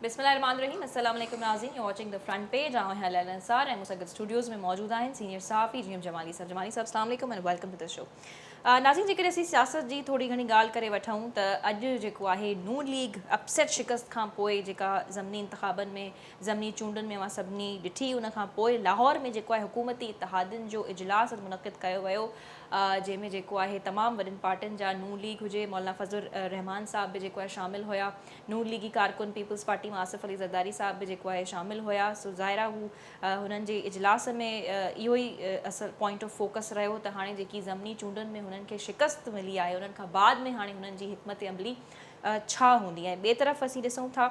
बिस्मिल्लाहिर्रहमानिर्रहीम अस्सलाम वालेकुम नाज़रीन, U watching the front page. आऊं हैं लैला अंसार ऐं मुसगद स्टूडियोज़ में मौजूद आहिनि सीनियर सहाफ़ी जीएम जमाली साहब। अस्सलाम वालेकुम and welcome to the show. नाज़रीन, जेकर असीं सियासत जी थोड़ी घणी ॻाल्हि करे वठूं त अॼु जेको आहे नून लीग अपसेट शिकस्त खां पोइ जेका ज़मनी इंतख़ाबनि में ज़मनी चूंडनि में मां सभिनी ॾिठी, उन खां पोइ लाहौर में जेको आहे हुकूमती इतिहादनि जो इजलास मुनक़िद कयो वियो, जंहिंमें जेको आहे तमामु वॾियुनि पार्टियुनि जा नून लीग हुजे, मौलाना फज़लुर रहमान साहब बि जेको आहे शामिल हुया, नून लीगी कारकुन पीपल्स पार्टी में आसिफ अली ज़रदारी साहब बि जेको आहे शामिल हुया। सो ज़ाहिरा हू हुननि जे इजलास में इहो ई असल पॉइंट ऑफ फोकस रहियो त हाणे जेकी ज़मनी चूंडनि में हुननि खे शिकस्त मिली आहे, उन्हनि खां बाद में हाणे हुननि जी हिकमत अमली छा हूंदी आहे। ॿिए तरफ़ असीं ॾिसूं था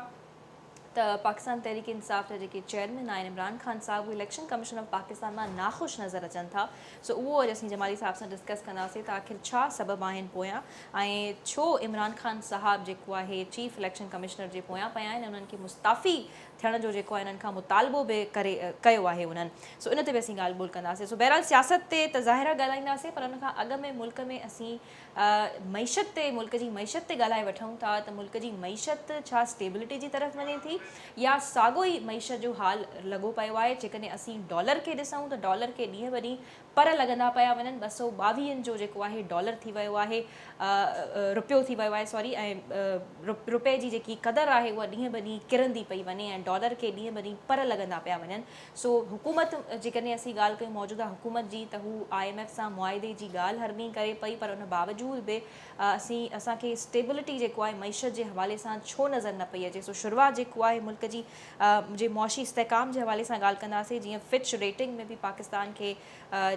त पाकिस्तान तहरीक इंसाफ़ जा जेके चेयरमैन आहिनि इमरान ख़ान साहब, उहे इलेक्शन कमीशन ऑफ पाकिस्तान मां नाख़ुशि नज़र अचनि था। सो उहो अॼु असीं जमाली साहब सां डिस्कस कंदासीं त आख़िर छा सबबु आहिनि पोयां, ऐं छो इमरान ख़ान साहब जेको आहे चीफ इलेक्शन कमिश्नर जे पोयां पिया आहिनि, उन्हनि खे मुस्ताफ़ी थियण जो जेको आहे इन्हनि खां मुतालबो बि कयो आहे उन्हनि। सो इन ते बि असीं ॻाल्हि ॿोल कंदासीं। सो बहरहाल सियासत ते त ज़ाहिरा ॻाल्हाईंदासीं, पर उन खां अॻु में मुल्क में असीं मईशत ते, मुल्क जी मईशत ते ॻाल्हाए वठूं था त मुल्क जी मईशत छा स्टेबिलिटी जी तरफ़ वञे थी या साॻियो ई मईशत जो हाल लॻो पियो आहे। जेकॾहिं असीं डॉलर खे ॾिसूं त डॉलर खे ॾींहं ब ॾींहुं पर लॻंदा पिया वञनि। 222 जो जेको आहे डॉलर थी वियो आहे, रुपियो थी वियो आहे, सॉरी, ऐं रुपए जी जेकी क़दुरु आहे उहा ॾींहं ब ॾींहुं किरंदी पई वञे ऐं डॉलर खे ॾींहं ब ॾींहुं पर लॻंदा पिया वञनि। सो हुकूमत, जेकॾहिं असीं ॻाल्हि कयूं मौजूदा हुकूमत जी, त हू IMF सां मुआइदे जी ॻाल्हि हरनी करे पई, पर उन बावजूद बि असांखे स्टेबिलिटी जेको आहे मईशत जे हवाले सां छो नज़र न पई अचे। सो शुरूआत जेको आहे मुल्क जी जे मुआशी इस्तेकाम जे हवाले सां ॻाल्हि कंदासीं। जीअं फिच रेटिंग में बि पाकिस्तान खे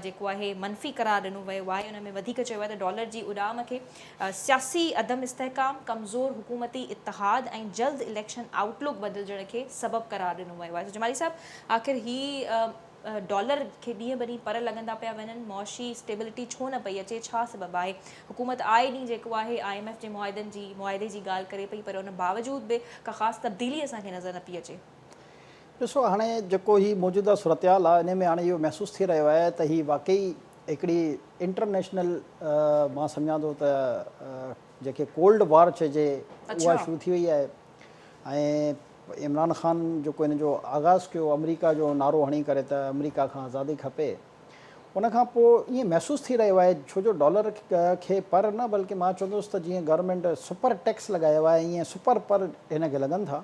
जेको आहे मनफ़ी करार ॾिनो वियो आहे। उन में वधीक चयो आहे त डॉलर जी उॾाम खे सियासी अदम इस्तेकाम, कमज़ोर हुकूमती इतिहाद ऐं जल्द इलेक्शन आउटलुक बदिलजण खे सबबु करार ॾिनो वियो आहे। जमाली साहब, आख़िर ही डॉलर खे ॾींहं ब ॾींहुं पर लॻंदा पिया वञनि, मुआशी स्टेबिलिटी छो न पई अचे, छा सबबु आहे? हुकूमत आए ॾींहुं जेको आहे IMF जे मुआइदे जी ॻाल्हि करे पई, पर उन बावजूद बि का ख़ासि तब्दीली असांखे नज़र न पई अचे। ॾिसो, हाणे जेको ही मौजूदा सूरतहाल आहे, इन में हाणे इहो महसूसु थी रहियो आहे त ही वाक़ई हिकिड़ी इंटरनेशनल मां सम्झां थो त जेके कोल्ड वॉर चइजे उहा शुरू थी वई आहे। ऐं इमरान ख़ान जेको इन जो आगाज़ कयो अमरीका जो नारो हणी करे त अमरीका खां आज़ादी खपे, उन खां पोइ ईअं महसूसु थी रहियो आहे, छो जो डॉलर खे पर न बल्कि मां चवंदुसि त जीअं गवर्नमेंट सुपर टैक्स लॻायो आहे, ईअं सुपर पर हिनखे लॻनि था।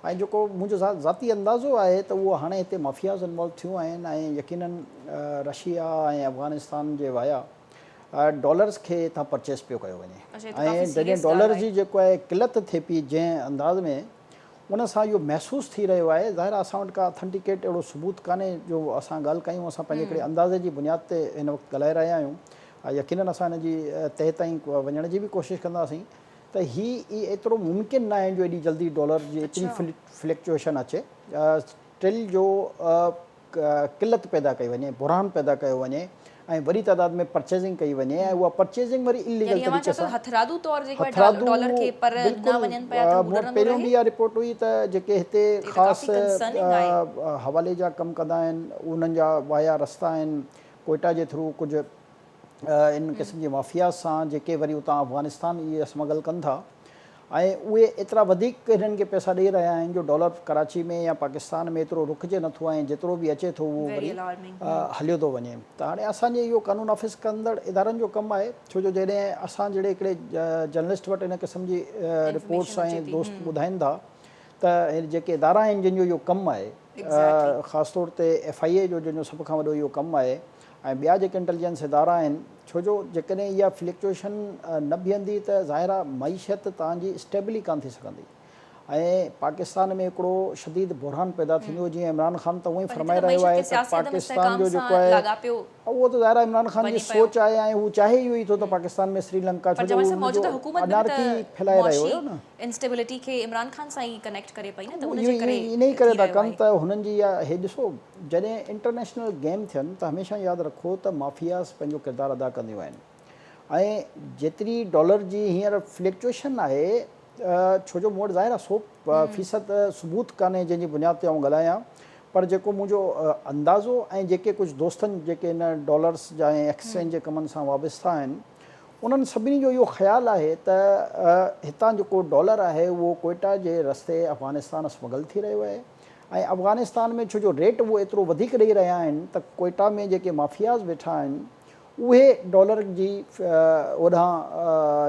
ऐं जेको मुंहिंजो ज़ाती अंदाज़ो आहे त उहो हाणे हिते माफ़ियाज़ इन्वॉल्व थियूं आहिनि ऐं यकीननि रशिया ऐं अफ़गानिस्तान जे वाया डॉलर्स खे हितां परचेस पियो कयो वञे। ऐं जॾहिं डॉलर जी जेको आहे किलत थिए पई जंहिं अंदाज़ में, उन सां इहो महसूसु थी रहियो आहे। ज़ाहिर असां वटि का ऑथेंटिकेट अहिड़ो सबूत कान्हे जो असां ॻाल्हि कयूं, असां पंहिंजे हिकिड़े अंदाज़े जी बुनियाद ते हिन वक़्तु ॻाल्हाए रहिया आहियूं। यकीननि असां हिन जी तह ताईं वञण जी बि कोशिशि कंदासीं त ही एतिरो मुमकिन न आहे जो एॾी जल्दी डॉलर जी एतिरी फ्लक्चुएशन अचे, स्टिल जो किलत पैदा कई वञे, बुरहान पैदा कयो वञे ऐं वॾी तादाद में परचेज़िंग कई वञे ऐं उहा परचेज़िंग वरी इलीगल तरीक़े सां पहिरियों बि इहा रिपोर्ट हुई त जेके हिते ख़ासि हवाले जा कमु कंदा आहिनि, उन्हनि जा वाया रस्ता आहिनि कोयटा जे थ्रू कुझु इन क़िस्म जी माफ़िया सां, जेके वरी उतां अफ़गानिस्तान इहे स्मगल कनि था ऐं उहे एतिरा वधीक हिननि खे पैसा ॾेई रहिया आहिनि जो डॉलर कराची में या पाकिस्तान में एतिरो रुकिजे नथो ऐं जेतिरो बि अचे थो उहो वरी हलियो थो वञे। त हाणे असांजे इहो कानून नाफ़िज़ कंदड़ इदारनि जो कमु आहे, छो जो जॾहिं असां जहिड़े हिकिड़े जर्नलिस्ट वटि इन क़िस्म जी रिपोर्ट्स ऐं दोस्त ॿुधाइनि था त जेके इदारा आहिनि जंहिंजो इहो कमु आहे, ख़ासि तौर ते FIA जो जंहिंजो सभ खां वॾो इहो कमु आहे ऐं ॿिया जेके इंटेलिजेंस इदारा आहिनि, छो जो जेकॾहिं इहा फ्लक्चुएशन न बीहंदी त ज़ाहिरा मईशत तव्हांजी स्टेबल ई कान थी सघंदी ऐं पाकिस्तान में हिकिड़ो शदीद बुरहान पैदा थींदो। जीअं इमरान ख़ान त उहो ई फरमाए रहियो आहे त पाकिस्तान जो जेको आहे उहो त ज़ाहिरा इमरान ख़ान जी सोच आहे ऐं हू चाहे इहो ई थो त पाकिस्तान में श्रीलंका छो जो अनारकी फैलाए रहियो हुयो न, इंस्टेबिलिटी खे इमरान ख़ान सां ई कनेक्ट करे पई न, त इन ई करे था कनि त हुननि जी इहा हे ॾिसो, जॾहिं इंटरनेशनल गेम थियनि त हमेशह यादि रखो त माफ़ियाज़ पंहिंजो किरदारु अदा कंदियूं आहिनि ऐं जेतिरी डॉलर जी हींअर फ्लक्चुएशन आहे, छो जो मूं वटि ज़ाहिर आहे 100% सबूत कान्हे जंहिंजी बुनियाद ते आउं ॻाल्हायां, पर जेको मुंहिंजो अंदाज़ो ऐं जेके कुझु दोस्तनि जेके इन डॉलर्स जा ऐं एक्सचेंज जे कमनि सां वाबस्ता आहिनि, उन्हनि सभिनी जो इहो ख़्यालु आहे त हितां जेको डॉलर आहे उहो कोयटा जे रस्ते अफ़गानिस्तान स्मगल थी रहियो आहे ऐं अफ़गानिस्तान में छो जो रेट उहो एतिरो वधीक ॾेई रहिया आहिनि त कोयटा में जेके माफ़ियाज़ वेठा आहिनि उहे डॉलर जी ओॾां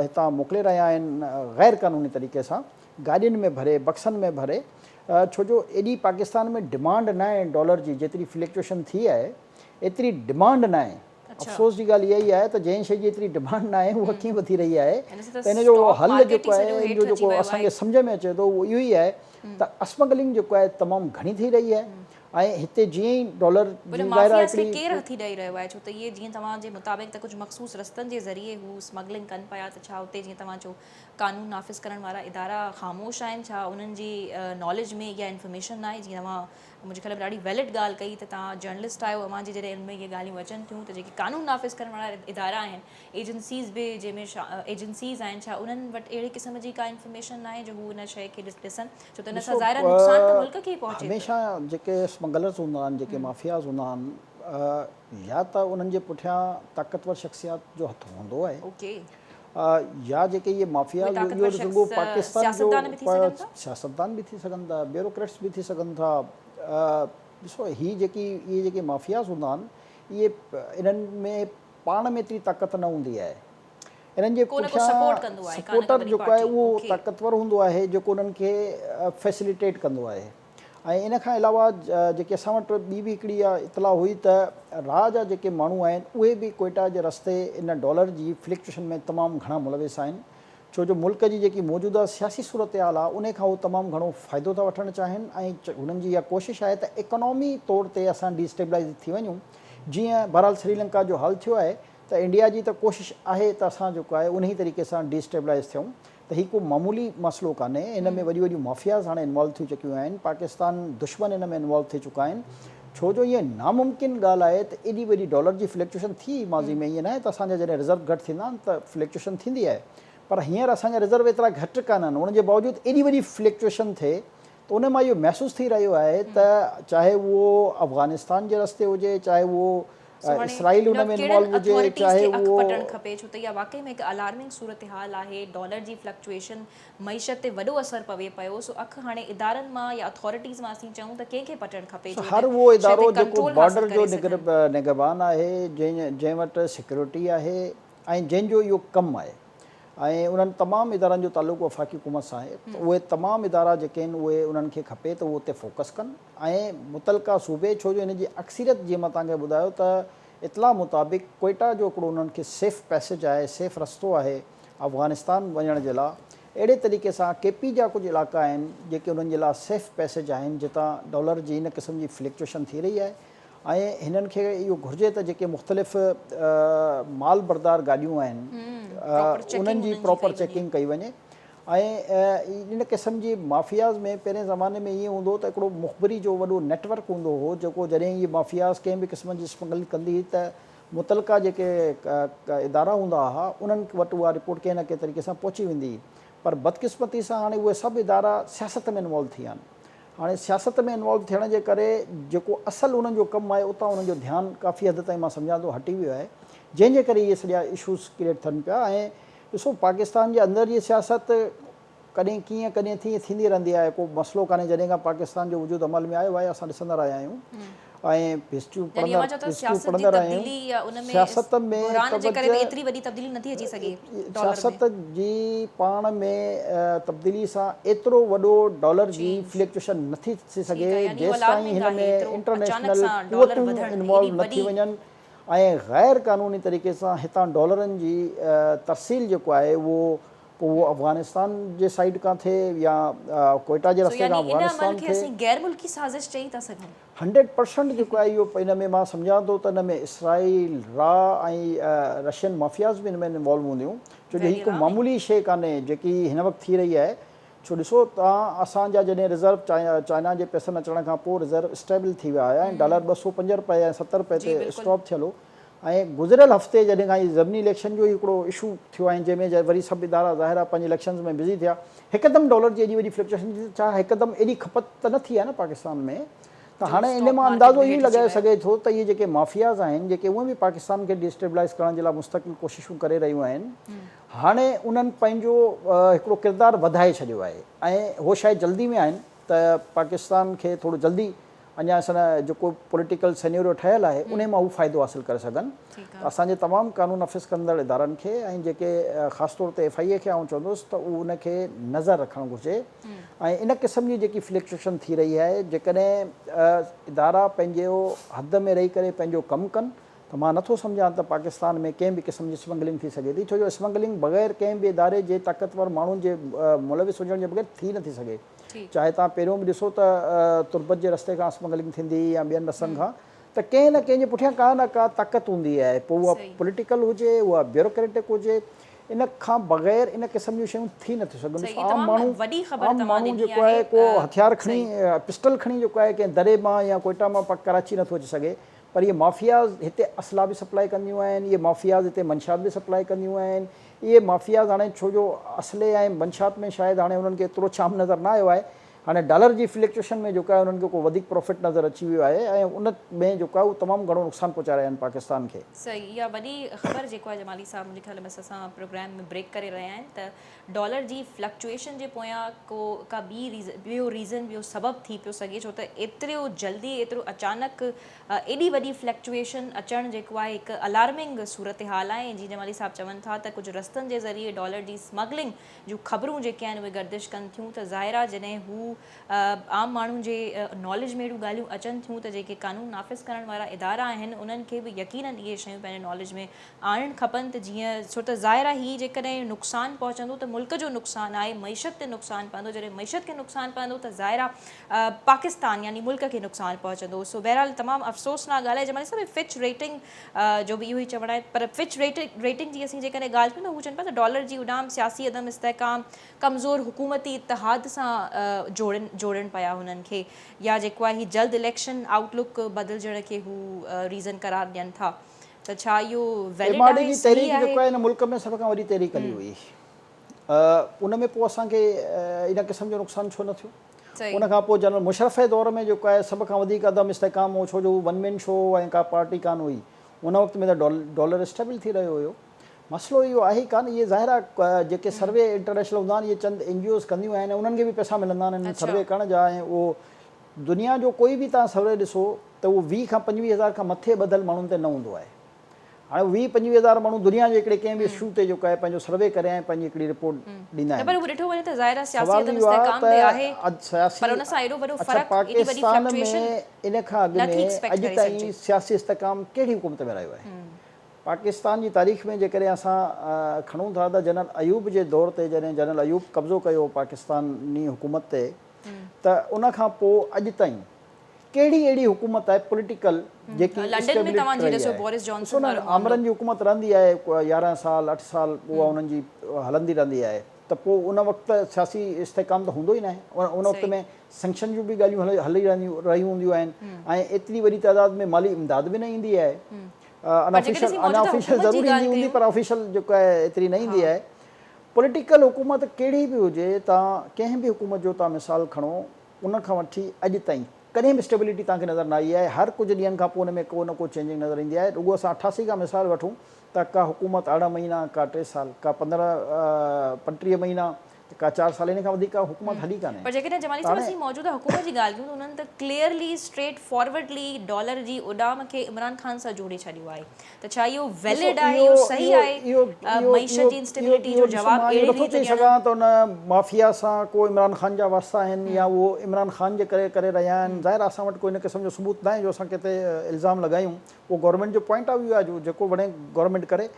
हितां मोकिले रहिया आहिनि ग़ैर क़ानूनी तरीक़े सां गाॾियुनि में भरे बक्सनि में भरे छो जो एॾी पाकिस्तान में डिमांड न आहे डॉलर जी जेतिरी फ्लक्चुएशन थी आहे एतिरी डिमांड न आहे। अफ़सोस जी ॻाल्हि इहा ई आहे त जंहिं शइ जी एतिरी डिमांड न आहे उहा कीअं वधी रही आहे त इन जो हल जेको आहे इन जो जेको असांखे सम्झ में अचे थो उहो इहो ई आहे त स्मगलिंग जेको आहे तमामु घणी थी रही आहे ऐं हिते जीअं ई डॉलर केरु हथी ॾेई रहियो आहे छो त इहे जीअं तव्हांजे मुताबिक़ त कुझु मख़सूस रस्तनि जे ज़रिए हू स्मगलिंग कनि पिया त छा उते जीअं तव्हां चओ कानून नाफ़िज़ करण वारा इदारा ख़ामोश आहिनि छा उन्हनि जी नॉलेज में इहा इंफॉर्मेशन न आहे जीअं तव्हां मुंहिंजे ख़्याल में ॾाढी वैलिड ॻाल्हि कई त तव्हां जर्नलिस्ट आहियो अव्हां जी जॾहिं इनमें इहे ॻाल्हियूं अचनि थियूं त जेके कानून नाफ़िज़ करण वारा इदारा आहिनि एजेंसीज़ बि जंहिंमें एजेंसीज़ आहिनि छा उन्हनि वटि अहिड़े क़िस्म जी का इंफॉर्मेशन न आहे जो हू इन शइ खे ॾिसनि छो त इन सां ज़ाहिर नुक़सान त मुल्क खे ई पहुचे हमेशह जेके स्मगलर्स हूंदा आहिनि जेके माफ़ियाज़ हूंदा आहिनि या त उन्हनि जे पुठियां ताक़तवर शख़्सियात जो हथु हूंदो आहे या जेके इहे माफ़ियाज़ रुॻो पाकिस्तान जो सियासतदान बि थी सघनि था ब्यूरोक्रेट्स बि थी सघनि था। ॾिसो इहे जेके माफ़ियाज़ हूंदा आहिनि इहे इन्हनि में पाण में एतिरी ताक़त न हूंदी आहे इन्हनि जे पुठियां सपोर्टर जेको आहे उहो ताक़तवर हूंदो आहे जेको उन्हनि खे फैसिलिटेट कंदो आहे ऐं इन खां अलावा जेके असां वटि ॿी बि हिकिड़ी इहा इतला हुई त राह जा जेके माण्हू आहिनि उहे बि कोयटा जे रस्ते इन डॉलर जी फ्लक्चुएशन में तमामु घणा मुलविस आहिनि छो जो मुल्क जी जेकी मौजूदा सियासी सूरत हाल आहे उन खां उहे तमामु घणो फ़ाइदो था वठणु चाहिनि ऐं हुननि जी इहा कोशिशि आहे त इकोनॉमी तौर ते असां डिस्टेबलाइज़ थी वञूं जीअं बहरहाल श्रीलंका जो हाल थियो आहे त इंडिया जी त कोशिशि आहे त असां जेको आहे उन ई तरीक़े सां डिस्टेबलाइज़ थियूं त हीउ को मामूली मसइलो कान्हे इन में वॾियूं वॾियूं माफ़ियाज़ हाणे इन्वॉल्व थी चुकियूं आहिनि पाकिस्तान दुश्मन इन में इन्वॉल्व थी चुका आहिनि छो जो ईअं नामुमकिन ॻाल्हि आहे त एॾी वॾी डॉलर जी फ्लक्चुएशन थी माज़ी में ईअं न आहे त असांजा जॾहिं रिज़र्व घटि थींदा आहिनि त फ्लक्चुएशन थींदी आहे पर हींअर असांजा रिज़र्व एतिरा घटि कान आहिनि उनजे बावजूदि एॾी वॾी फ्लक्चुएशन थिए त उन मां इहो महसूसु थी रहियो आहे त चाहे उहो अफ़गानिस्तान जे रस्ते हुजे चाहे उहो इसराइल उन में इन्वॉल्व हुजे चाहे उहो पटण खपे छो त इहा वाकई में हिकु अलार्मिंग सूरत हाल आहे डॉलर जी फ्लक्चुएशन मईशत ते वॾो असरु पवे पियो सो अखि हाणे इदारनि मां या अथॉरिटीज़ मां असीं चऊं त कंहिंखे पटणु खपे हर उहो इदारो जेको बॉर्डर जो निगहबान आहे जंहिं वटि सिक्योरिटी आहे ऐं जंहिंजो इहो कमु आहे ऐं उन्हनि तमामु इदारनि जो तालुक़ु वफ़ाक़ी हुकूमत सां आहे त उहे तमामु इदारा जेके आहिनि उहे उन्हनि खे खपे त उहे उते फोकस कनि ऐं मुतलका सूबे छो जो इन जी अक्सरियत जीअं मां तव्हांखे ॿुधायो त इतला मुताबिक़ कोयटा जो हिकिड़ो उन्हनि खे सेफ पैसेज आहे सेफ रस्तो आहे अफ़गानिस्तान वञण जे लाइ अहिड़े तरीक़े सां केपी जा कुझु इलाइक़ा आहिनि जेके उन्हनि जे लाइ सेफ पैसेज आहिनि जितां डॉलर जी इन क़िस्म जी फ्लक्चुएशन थी रही आहे ऐं हिननि खे इहो घुरिजे त जेके मुख़्तलिफ़ माल बरदार गाॾियूं आहिनि उन्हनि जी प्रॉपर चेकिंग कई वञे ऐं इन क़िस्म जी माफ़ियाज़ में पहिरें ज़माने में ईअं हूंदो त हिकिड़ो मुख़बिरी जो वॾो नेटवर्क हूंदो हो जेको जॾहिं इहे माफ़ियाज़ कंहिं बि क़िस्म जी स्मगलिंग कंदी हुई त मुतलका जेके इदारा हूंदा हुआ उन्हनि वटि उहा रिपोर्ट कंहिं न कंहिं तरीक़े सां पहुची वेंदी हुई पर बदकिस्मती सां हाणे उहे सभु इदारा सियासत में इन्वॉल्व थी विया आहिनि हाणे सियासत में इन्वॉल्व थियण जे करे जेको असुलु उन्हनि जो कमु आहे उतां उन्हनि जो ध्यानु काफ़ी हद ताईं मां सम्झां थो हटी वियो आहे जंहिंजे करे इहे सॼा इशूज़ क्रिएट थियनि पिया ऐं ॾिसो पाकिस्तान जे अंदरि जी सियासत कॾहिं कीअं कॾहिं थींदी रहंदी आहे को मसइलो कान्हे जॾहिं खां पाकिस्तान जो वजूद अमल में आयो आहे असां ॾिसंदा रहिया आहियूं ऐं हिस्ट्रियूं पढ़ंदा रहिया आहियूं सियासत में सियासत जी पाण में तब्दीली सां एतिरो वॾो डॉलर जी फ्लक्चुएशन नथी थी सघे जेसि ताईं हिन में इंटरनेशनल क़ुवतूं इन्वॉल्व न थी वञनि ऐं ग़ैर क़ानूनी तरीक़े सां हितां डॉलरनि जी तरसील जेको आहे उहो पोइ उहो अफ़गानिस्तान जे साइड खां थिए या कोयटा जे रस्ते खां अफ़गानिस्तान थिए गैर मुल्की साज़िश चई था सघूं 100% जेको आहे इहो इन में मां सम्झां थो त इन में इसराइल ऐं रशियन माफ़ियाज़ बि हिन में इन्वॉल्व हूंदियूं छो जो हीअ को मामूली शइ कान्हे जेकी हिन वक़्तु थी रही आहे छो ॾिसो तव्हां असांजा जॾहिं रिज़र्व चाइना जे पैसनि अचण खां पोइ रिज़र्व स्टेबल थी विया हुया ऐं डॉलर 205 रुपए ऐं 70 रुपए ते स्टॉप थियल हो ऐं गुज़िरियल हफ़्ते जॾहिं खां इहे ज़मीनी इलेक्शन जो हिकिड़ो इशू थियो आहे जंहिंमें वरी सभु इदारा ज़ाहिर आहे पंहिंजे इलेक्शन्स में बिज़ी थिया हिकदमि डॉलर जी एॾी वॾी फ्लक्चुएशन छा हिकदमि एॾी खपत त न थी आहे न पाकिस्तान में त हाणे इन मां अंदाज़ो इहो लॻाए सघे थो त इहे जेके माफ़ियाज़ आहिनि जेके उहे बि पाकिस्तान खे डिस्टेबलाइज़ करण जे लाइ मुस्तक़िल कोशिशूं करे रहियूं आहिनि हाणे उन्हनि पंहिंजो हिकिड़ो किरदारु वधाए छॾियो आहे ऐं उहो शायदि जल्दी में आहिनि त पाकिस्तान खे थोरो जल्दी अञा असां जेको पॉलिटिकल सेन्योरियो ठहियलु आहे उन मां उहो फ़ाइदो हासिलु करे सघनि असांजे तमामु क़ानून नाफ़िज़ कंदड़ इदारनि खे ऐं जेके ख़ासि तौर ते FIA खे आउं चवंदुसि त उहो उनखे नज़र रखणु घुरिजे ऐं इन क़िस्म जी जेकी फ्लक्चुएशन थी रही आहे जेकॾहिं इदारा पंहिंजो हद में रही करे पंहिंजो कमु कनि त मां नथो सम्झां त पाकिस्तान में कंहिं बि क़िस्म जी स्मगलिंग थी सघे थी छो जो स्मगलिंग बग़ैर कंहिं बि इदारे जे ताक़तवर माण्हुनि जे मुलविस हुजण जे बग़ैर थी नथी सघे चाहे तव्हां पहिरियों बि ॾिसो त तुर्बत जे रस्ते खां स्मगलिंग थींदी या ॿियनि रस्तनि खां त कंहिं न कंहिं जे पुठियां का न का ताक़त हूंदी आहे पोइ उहा पॉलिटिकल हुजे उहा ब्यूरोक्रेटिक हुजे इन खां बग़ैर इन क़िस्म जूं शयूं थी नथियूं सघनि आम माण्हू जेको आहे को हथियार खणी पिस्टल खणी जेको आहे कंहिं दरे मां या कोयटा मां कराची नथो अची सघे पर इहे माफ़ियाज़ हिते असला बि सप्लाई कंदियूं आहिनि इहे माफ़ियाज़ हिते मंशात बि सप्लाई कंदियूं आहिनि इहे माफ़ियाज़ हाणे छो जो असले ऐं मंशात में शायदि हाणे उन्हनि खे एतिरो छाम नज़र न आयो आहे हाणे डॉलर जी फ्लक्चुएशन में जेको आहे उन्हनि खे को वधीक प्रॉफिट नज़र अची वियो आहे ऐं उन में जेको आहे उहो तमामु घणो नुक़सानु पहुचाए रहिया आहिनि पाकिस्तान खे सही इहा वॾी ख़बर जेको आहे जमाली साहब मुंहिंजे ख़्याल में असां प्रोग्राम में ब्रेक करे रहिया आहिनि त डॉलर जी फ्लक्चुएशन जे पोयां का ॿियो रीज़न ॿियो सबबु थी पियो सघे छो त एतिरो जल्दी एतिरो अचानक एॾी वॾी फ्लक्चुएशन अचणु जेको आहे हिकु अलार्मिंग सूरत हाल आहे जीअं जमाली साहब चवनि था त कुझु रस्तनि जे ज़रिए डॉलर जी स्मगलिंग जूं ख़बरूं जेके आहिनि उहे गर्दिश कनि थियूं त ज़ाहिर आहे जॾहिं हू आम माण्हुनि जे नॉलेज में अहिड़ियूं ॻाल्हियूं अचनि थियूं त जेके क़ानून नाफ़िज़ करण वारा इदारा आहिनि उन्हनि खे बि यकीननि इहे शयूं पंहिंजे नॉलेज में आणणु खपनि त जीअं छो त ज़ाहिर आहे हीअ जेकॾहिं नुक़सानु पहुचंदो त मुल्क जो नुक़सानु आहे मईशत ते नुक़सानु पवंदो जॾहिं मईशत खे नुक़सानु पवंदो त ज़ाहिर आहे पाकिस्तान यानी मुल्क खे नुक़सानु पहुचंदो सो बहरहाल तमामु अफ़सोसनाक ॻाल्हि आहे जमाली साहिब फिच रेटिंग जो बि इहो ई चवणु आहे पर फिच रेटिंग जी असीं जेकॾहिं ॻाल्हि कयूं त हू चवनि पिया त डॉलर जी उॾाम सियासी अदम इस्तेहकाम कमज़ोर हुकूमती इतिहाद सां जोड़नि पिया हुननि खे या जेको आहे हीउ जल्द इलेक्शन आउटलुक बदिलजण खे हू रीज़न करार ॾियनि था त छा इहो वैलिड आहे तहरीक जेको आहे हिन मुल्क में सभ खां वॾी तहरीक हली हुई उन में पोइ असांखे इन क़िस्म जो नुक़सानु छो न थियो उन खां पोइ जनरल मुशर्रफ जे दौर में जेको आहे सभ खां वधीक अदम इस्तेहकाम हो छो जो वन मैन शो ऐं का पार्टी कान हुई उन वक़्त में त डॉलर स्टेबल थी रहियो हुयो मसइलो इहो आहे कान इहे ज़ाहिर आहे जेके सर्वे इंटरनेशनल हूंदा आहिनि इहे चंद NGOs कंदियूं आहिनि उन्हनि खे बि पैसा मिलंदा आहिनि सर्वे करण जा ऐं उहो दुनिया जो कोई बि तव्हां सर्वे ॾिसो त उहो 20 खां 25 हज़ार खां मथे ॿधल माण्हुनि ते न हूंदो आहे हाणे 20-25 हज़ार माण्हू दुनिया जे हिकिड़े कंहिं बि इशू ते जेको आहे पंहिंजो सर्वे करे ऐं पंहिंजी हिकिड़ी रिपोर्ट ॾींदा आहिनि पाकिस्तान में इन खां अॻु में अॼु ताईं सियासी इस्तेहकाम कहिड़ी हुकूमत में रहियो आहे पाकिस्तान जी तारीख़ में जेकॾहिं असां खणूं था त जनरल अयूब जे दौर ते जॾहिं जनरल अयूब कब्ज़ो कयो पाकिस्तानी हुकूमत ते त उन खां पोइ अॼु ताईं कहिड़ी अहिड़ी हुकूमत आहे पॉलिटिकल जेकी आमरन जी हुकूमत रहंदी आहे 11 साल 8 साल उहा उन्हनि जी हलंदी रहंदी आहे त पोइ उन वक़्तु सियासी इस्तेहकाम त हूंदो ई न आहे उन वक़्त में सैंक्शन जूं बि ॻाल्हियूं हली रहियूं हूंदियूं आहिनि ऐं एतिरी वॾी तइदाद में माली इमदाद बि न ईंदी आहे अनऑफिशियल ज़रूरी ईंदी हूंदी पर ऑफिशियल जेको आहे एतिरी न ईंदी आहे पॉलिटिकल हुकूमत कहिड़ी बि हुजे तव्हां कंहिं बि हुकूमत जो तव्हां मिसाल खणो उन खां वठी अॼु ताईं कॾहिं बि स्टेबिलिटी तव्हांखे नज़र न आई आहे हर कुझु ॾींहंनि खां पोइ उन में को न को चेंजिंग नज़र ईंदी आहे रुॻो असां 88 खां मिसाल वठूं त का हुकूमत 18 महीना का 3 साल का 35 महीना का 4 साल इन खां वधीक हुकूमत हली कान्हे पर जेकॾहिं जमाली साहिब असीं मौजूदा हुकूमत जी ॻाल्हि कयूं त उन्हनि त क्लियरली स्ट्रेट फॉरवर्डली डॉलर जी उॾाम खे इमरान खान सां जोड़े छॾियो आहे त छा इहो वैलिड आहे इहो सही आहे मईशत जी इंस्टेबिलिटी जो जवाब अहिड़ी रीति चई सघां त उन माफ़िया सां को इमरान खान जा वास्ता आहिनि या उहो इमरान खान जे करे रहिया आहिनि ज़ाहिर असां वटि कोई इन क़िस्म जो सबूत न आहे जो असां किथे इल्ज़ाम लॻायूं उहो गवर्नमेंट जो पॉइंट ऑफ व्यू आहे जो जेको वणे गवर्नमेंट करे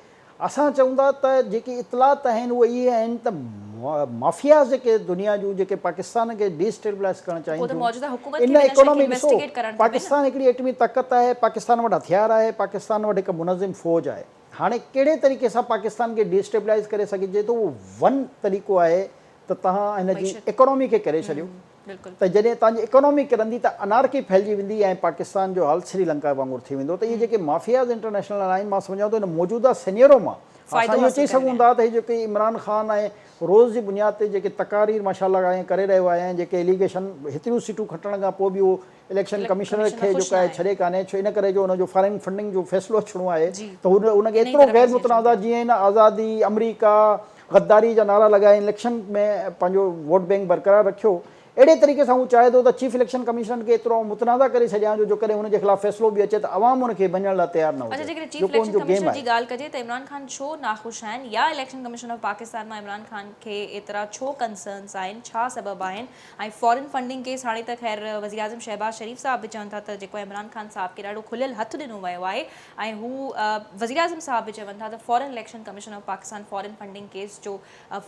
असां चऊं था त जेकी इतलात आहिनि उहे इहे आहिनि त माफ़िया जेके दुनिया जूं जेके पाकिस्तान खे डिस्टेबलाइज़ करणु चाहिनि थियूं इन इकोनॉमी ॾिसो पाकिस्तान हिकिड़ी एटमी ताक़त आहे पाकिस्तान वटि हथियार आहे पाकिस्तान वटि हिकु मुनज़िम फ़ौज आहे हाणे कहिड़े तरीक़े सां पाकिस्तान खे डिस्टेबलाइज़ करे सघिजे थो उहो वन तरीक़ो आहे त तव्हां हिन जी इकोनॉमी खे करे छॾियो त जॾहिं तव्हांजी इकोनॉमी किरंदी त अनारकी फैलिजी वेंदी ऐं पाकिस्तान जो हाल श्रीलंका वांगुरु थी वेंदो त इहे जेके माफ़ियाज़ इंटरनेशनल आहिनि मां सम्झां थो हिन मौजूदा सिनेरियो मां फ़ाइदो असां इहो हासिल चई सघूं था त जेके इमरान ख़ान आहे रोज़ जी बुनियाद ते जेके तकारीर माशाल्लाह ऐं करे रहियो आहे, जेके एलिगेशन हेतिरियूं सीटूं खटण खां पोइ बि उहो इलेक्शन कमिशनर खे जेको आहे छॾे कान्हे, छो इन करे जो हुनजो फॉरेन फंडिंग जो फ़ैसिलो अचिणो आहे त उनखे एतिरो गैर मुतनाज़ा जीअं न आज़ादी अमरीका गद्दारी जा नारा लॻाए इलेक्शन में पंहिंजो वोट बैंक बरक़रार रखियो, अहिड़े तरीक़े सां हू चाहे थो त चीफ इलेक्शन कमिशन खे एतिरो मुतनाज़ा करे छॾियां जो करे हुनजे ख़िलाफ़ फ़ैसिलो बि अचे त आवाम हुनखे मञण लाइ तयारु न अच्छा, हुजे। जेकॾहिं चीफ इलेक्शन कमिशनर जी ॻाल्हि कजे त इमरान ख़ान छो नाख़ुशि आहिनि या इलेक्शन कमिशन ऑफ पाकिस्तान मां इमरान ख़ान खे एतिरा छो कंसर्न्स आहिनि, छा सबबु आहिनि? ऐं फॉरेन फंडिंग केस हाणे त ख़ैर वज़ीर आज़म शहबाज शरीफ़ साहब बि चवनि था त जेको इमरान ख़ान साहब खे ॾाढो खुलियल हथु ॾिनो वियो आहे ऐं हू वज़ीर आज़म साहब बि चवनि था त foreign election commission of Pakistan foreign funding case जो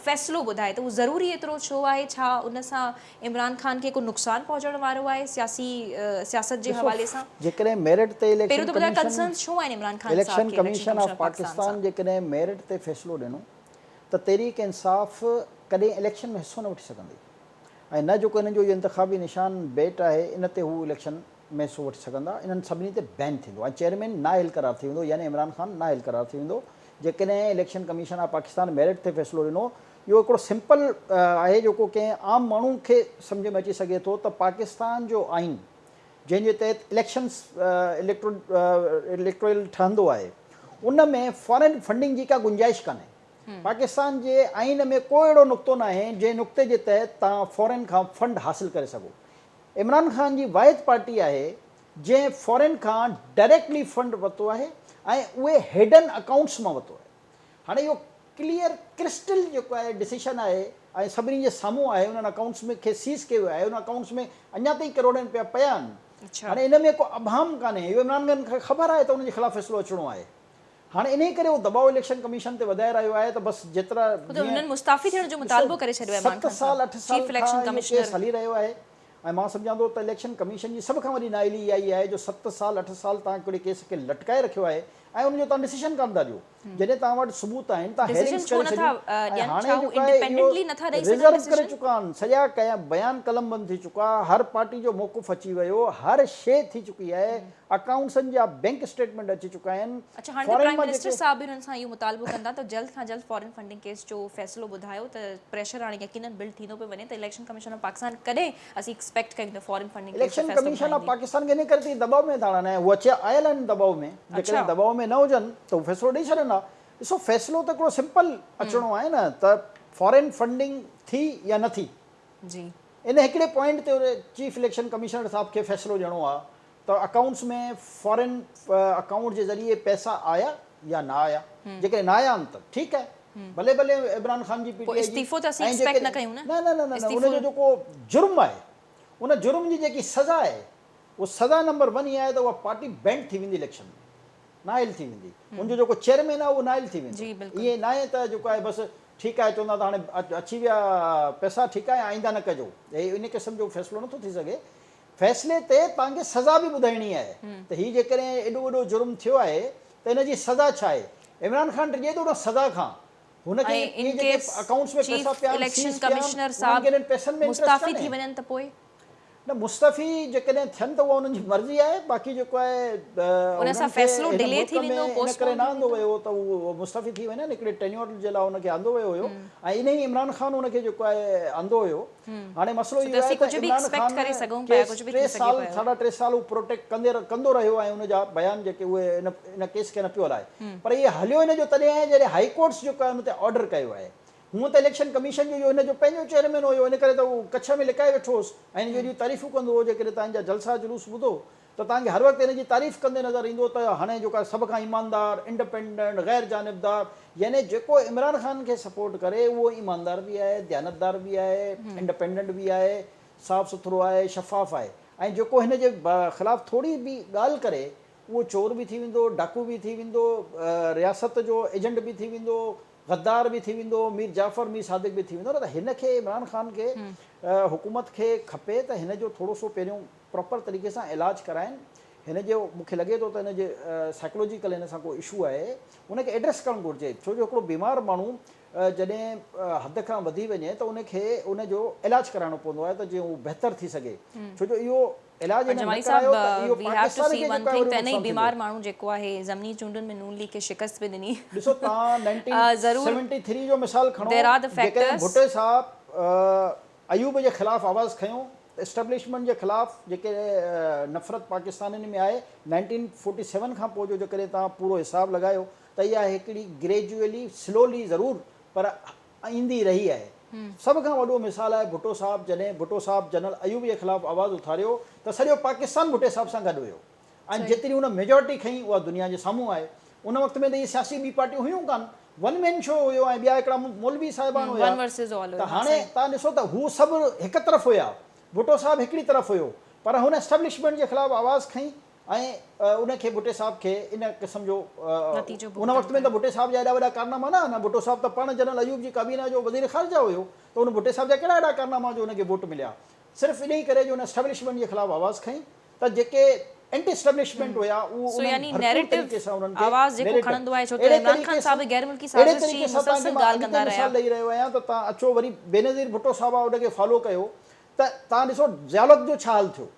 फ़ैसिलो ॿुधाए त उहो ज़रूरी एतिरो छो आहे? छा उन सां इमरान ख़ान खे को नुक़सानु पहुचण वारो आहे सियासत जे हवाले सां? जेकॾहिं मेरिट ते पहिरियों त ॿुधायो कंसर्न्स छो आहिनि Imran Khan election commission of Pakistan जेकॾहिं मेरिट ते फ़ैसिलो ॾिनो त तहरीक इंसाफ़ कॾहिं इलेक्शन में हिसो न वठी सघंदी ऐं न जेको हिन जो इहो इंतिखाबी निशान बेट आहे इन ते हू इलेक्शन में हिसो वठी सघंदा, इन्हनि सभिनी ते बैन थींदो ऐं चेयरमैन नाअहल करार थी वेंदो, यानी इमरान ख़ान नाअहल करार थी वेंदो जेकॾहिं election commission of Pakistan merit ते फ़ैसिलो ॾिनो। इहो हिकिड़ो सिंपल आहे जेको कंहिं आम माण्हू खे सम्झ में अची सघे थो त पाकिस्तान जो आइन जंहिंजे तहत इलेक्शन्स इलेक्टोरल ठहंदो आहे उन में फॉरेन फंडिंग जी का गुंजाइश कान्हे। पाकिस्तान जे आइन में को अहिड़ो नुक़्तो न आहे जंहिं नुक़्ते जे तहत तव्हां फॉरेन खां फंड हासिल करे सघो। इमरान ख़ान जी वाहिद पार्टी आहे जंहिं फॉरेन खां डायरेक्टली फंड वरितो आहे ऐं उहे हिडन अकाउंट्स मां वरितो आहे। हाणे इहो क्लियर क्रिस्टल जेको आहे डिसीशन आहे ऐं सभिनी जे साम्हूं आहे, उन्हनि अकाउंट्स में खे सीज़ कयो आहे, उन अकाउंट्स में अञा ताईं करोड़नि रुपया पिया आहिनि। हाणे इन में को अभाम कान्हे, इहो इमरान ख़ान खे ख़बर आहे त उनजे ख़िलाफ़ फ़ैसिलो अचिणो आहे। हाणे इन करे उहो दबाउ इलेक्शन कमीशन ते वधाए रहियो आहे त बसि जेतिरा 7 साल 8 साल खां केस हली रहियो आहे ऐं मां सम्झां थो त इलेक्शन कमीशन जी सभ खां वॾी नाअहली इहा ई आहे जो 7 साल 8 साल तव्हां हिकिड़े केस खे लटकाए रखियो आहे ऐं उनजो तव्हां डिसीशन कान था ॾियो। जॾहिं तव्हां वटि सबूत आहिनि तव्हां हेरिंग्स करे छॾियो ऐं हाणे रिज़र्व करे चुका आहिनि, सॼा कया बयान कलमबंद थी चुका, हर पार्टी जो मौक़ुफ़ अची वियो, हर शइ थी चुकी आहे, अकाउंट्सनि जा बैंक स्टेटमेंट अची चुका आहिनि। अच्छा, हाणे प्राइम मिनिस्टर साहब बि हुननि सां इहो मुतालबो कंदा त जल्द खां जल्द फॉरेन फंडिंग केस जो फ़ैसिलो ॿुधायो त प्रेशर हाणे यकीनन बिल्ड थींदो पियो वञे त इलेक्शन कमीशन ऑफ पाकिस्तान कॾहिं असीं एक्सपेक्ट कयूं त foreign funding election commission of Pakistan खे इन करे थी दबाव में था आणनि, उहे अची आयल आहिनि दबाव में, जेकॾहिं दबाव में न हुजनि त उहे फ़ैसिलो ॾेई छॾंदा। ॾिसो फ़ैसिलो त हिकिड़ो सिंपल अचिणो आहे न त फॉरेन फंडिंग थी या न थी जी, इन हिकिड़े पॉइंट ते चीफ इलेक्शन कमिशनर साहब खे फ़ैसिलो ॾियणो आहे त अकाउंट्स में फॉरेन अकाउंट जे ज़रिए पैसा आया या न आया। जेकॾहिं न आया आहिनि त ठीकु आहे, भले भले इमरान ख़ान जी पीटीआई इस्तीफ़ो त असीं एक्सपेक्ट न कयूं न। न उनजो जेको जुर्म आहे उन जुर्म जी जेकी सज़ा आहे उहा सज़ा नंबर 1 ई आहे त उहा पार्टी बैंड थी वेंदी, इलेक्शन में नाअहल थी वेंदी, उनजो जेको चेयरमैन आहे उहो नाअहल थी वेंदो। ईअं न आहे त जेको आहे बसि ठीकु आहे चवंदा त हाणे अची विया पैसा ठीकु आहे आईंदा न कजो, इन क़िस्म जो फ़ैसिलो नथो थी सघे। फ़ैसिले ते तव्हांखे सज़ा बि ॿुधाइणी आहे त हीउ जेकॾहिं एॾो वॾो जुर्म थियो आहे त इन जी सज़ा छा आहे। इमरान ख़ान टिजे थो उन सज़ा खां हुनखे अकाउंट्स में पैसा पिया इलेक्शन कमिश्नर साहब पैसनि में मुस्ताफ़ी थी वञनि त पोइ न मुस्तफ़ी जेकॾहिं थियनि त उहा उन्हनि जी मर्ज़ी आहे, बाक़ी जेको आहे इन करे न आंदो वियो त उहो मुस्तफ़ी थी वञे हिकिड़े टेन्योर जे लाइ हुनखे आंदो वियो हुयो ऐं इन ई इमरान ख़ान हुनखे जेको आहे आंदो हुयो। हाणे मसइलो इहो आहे त इमरान ख़ान 3 साल 3.5 साल उहो प्रोटेक्ट कंदो रहियो ऐं उनजा बयान जेके उहे इन केस खे न पियो हलाए, पर इहे हलियो इन जो तॾहिं आहे जॾहिं हाई कोर्ट्स जेको आहे हुन ते ऑर्डर कयो आहे। हूअं त इलेक्शन कमीशन जो हिनजो पंहिंजो चेयरमैन हुयो, इन करे त उहो कच्छ में लिकाए वेठो हुउसि ऐं हिन जूं तारीफ़ूं कंदो हो। जेकॾहिं तव्हांजा जलसा जुलूस ॿुधो त तव्हांखे हर वक़्तु हिन जी तारीफ़ कंदे नज़र ईंदो त हाणे जेको आहे सभ खां ईमानदार, इंडिपेंडेंट, गैर जानबदार, यानी जेको इमरान ख़ान खे सपोर्ट करे उहो ईमानदार बि आहे, दयानतदार बि आहे, इंडिपेंडेंट बि आहे, साफ़ सुथरो आहे, शफ़ाफ़ आहे ऐं जेको हिन जे ख़िलाफ़ु थोरी बि ॻाल्हि करे उहो चोर बि थी वेंदो, डाकू बि थी वेंदो, रियासत जो एजेंट बि थी वेंदो, गद्दार बि थी वेंदो, मीर जाफ़र मीर सादिक बि थी वेंदो। न त हिन खे इमरान ख़ान खे हुकूमत खे खपे त हिन जो थोरो सो पहिरियों प्रॉपर तरीक़े सां इलाजु कराइनि। हिन जो मूंखे लॻे थो त हिन जे साइकोलॉजिकल हिन सां को इशू आहे, हुनखे एड्रेस करणु घुरिजे, छो जो हिकिड़ो बीमार माण्हू जॾहिं हद खां वधी वञे त उनखे उनजो इलाजु कराइणो पवंदो आहे त जीअं उहो बहितर थी सघे, छो जो इहो इलाज पर हिन जमाली न करायो त साहब इहो वी हैव टू पाकिस्तान सी खे वन जेको आहे थिंग वॾो त इन नुक़सानु बीमार थींदो। माण्हू जेको आहे ज़मनी चूंडुनि में नून लीग खे शिकस्त बि ॾिनी ॾिसो तव्हां ज़रूर 1973 जो मिसाल खणो, there are the जेकॾहिं factors। भुट्टे साहब अयूब जे ख़िलाफ़ु आवाज़ खयों, एस्टेब्लिशमेंट जे ख़िलाफ़ु जेके नफ़रत पाकिस्तानियुनि में आहे 1947 खां पोइ जो जेकॾहिं तव्हां पूरो हिसाबु लॻायो त इहा हिकिड़ी ग्रेजुअली स्लोली ज़रूर पर ईंदी रही आहे। सभ खां वॾो मिसाल आहे भुट्टो साहब, जॾहिं भुट्टो साहब जनरल अयूब जे ख़िलाफ़ु आवाज़ु उथारियो त सॼो पाकिस्तान भुट्टे साहब सां गॾु हुयो ऐं जेतिरी हुन मेजॉरिटी खईं उहा दुनिया जे साम्हूं आहे। उन वक़्त में त इहे सियासी ॿी पार्टियूं हुयूं कान, वन मैन शो हुयो ऐं ॿिया हिकिड़ा मौलवी साहिबान हुया। वन वर्सेस ऑल त हाणे तव्हां ॾिसो त हू सभु हिकु तरफ़ हुया, भुट्टो साहब हिकिड़ी तरफ़ हुयो, पर हुन एस्टेब्लिशमेंट जे ख़िलाफ़ु आवाज़ खईं ऐं उनखे भुट्टे साहब खे इन क़िस्म जो नतीजो उन वक़्त में त भुट्टे साहब जा एॾा वॾा कारनामा न भुट्टो साहब त पाण जनरल अयूब जी काबीना जो वज़ीर ख़ारजा हुयो, त उन भुट्टे साहब जा कहिड़ा एॾा कारनामा जो हुनखे वोट मिलिया, सिर्फ़ु इन ई करे जो हुन एस्टेब्लिशमेंट जे ख़िलाफ़ु आवाज़ खईं त जेके एंटी एस्टेब्लिशमेंट हुया सो यानी नैरेटिव आवाज़ जेको खणंदो आहे, छो त इमरान खान साहब गैर मुल्की अहिड़े साज़िश जी तरीक़े सां मुसलसल ॻाल्हि कंदा रहिया। मिसाल ॾेई रहियो आहियां त तव्हां अचो वरी बेनज़ीर भुट्टो साहब आहे उनखे फॉलो कयो त तव्हां ॾिसो ज़ियालत जो छा हाल थियो।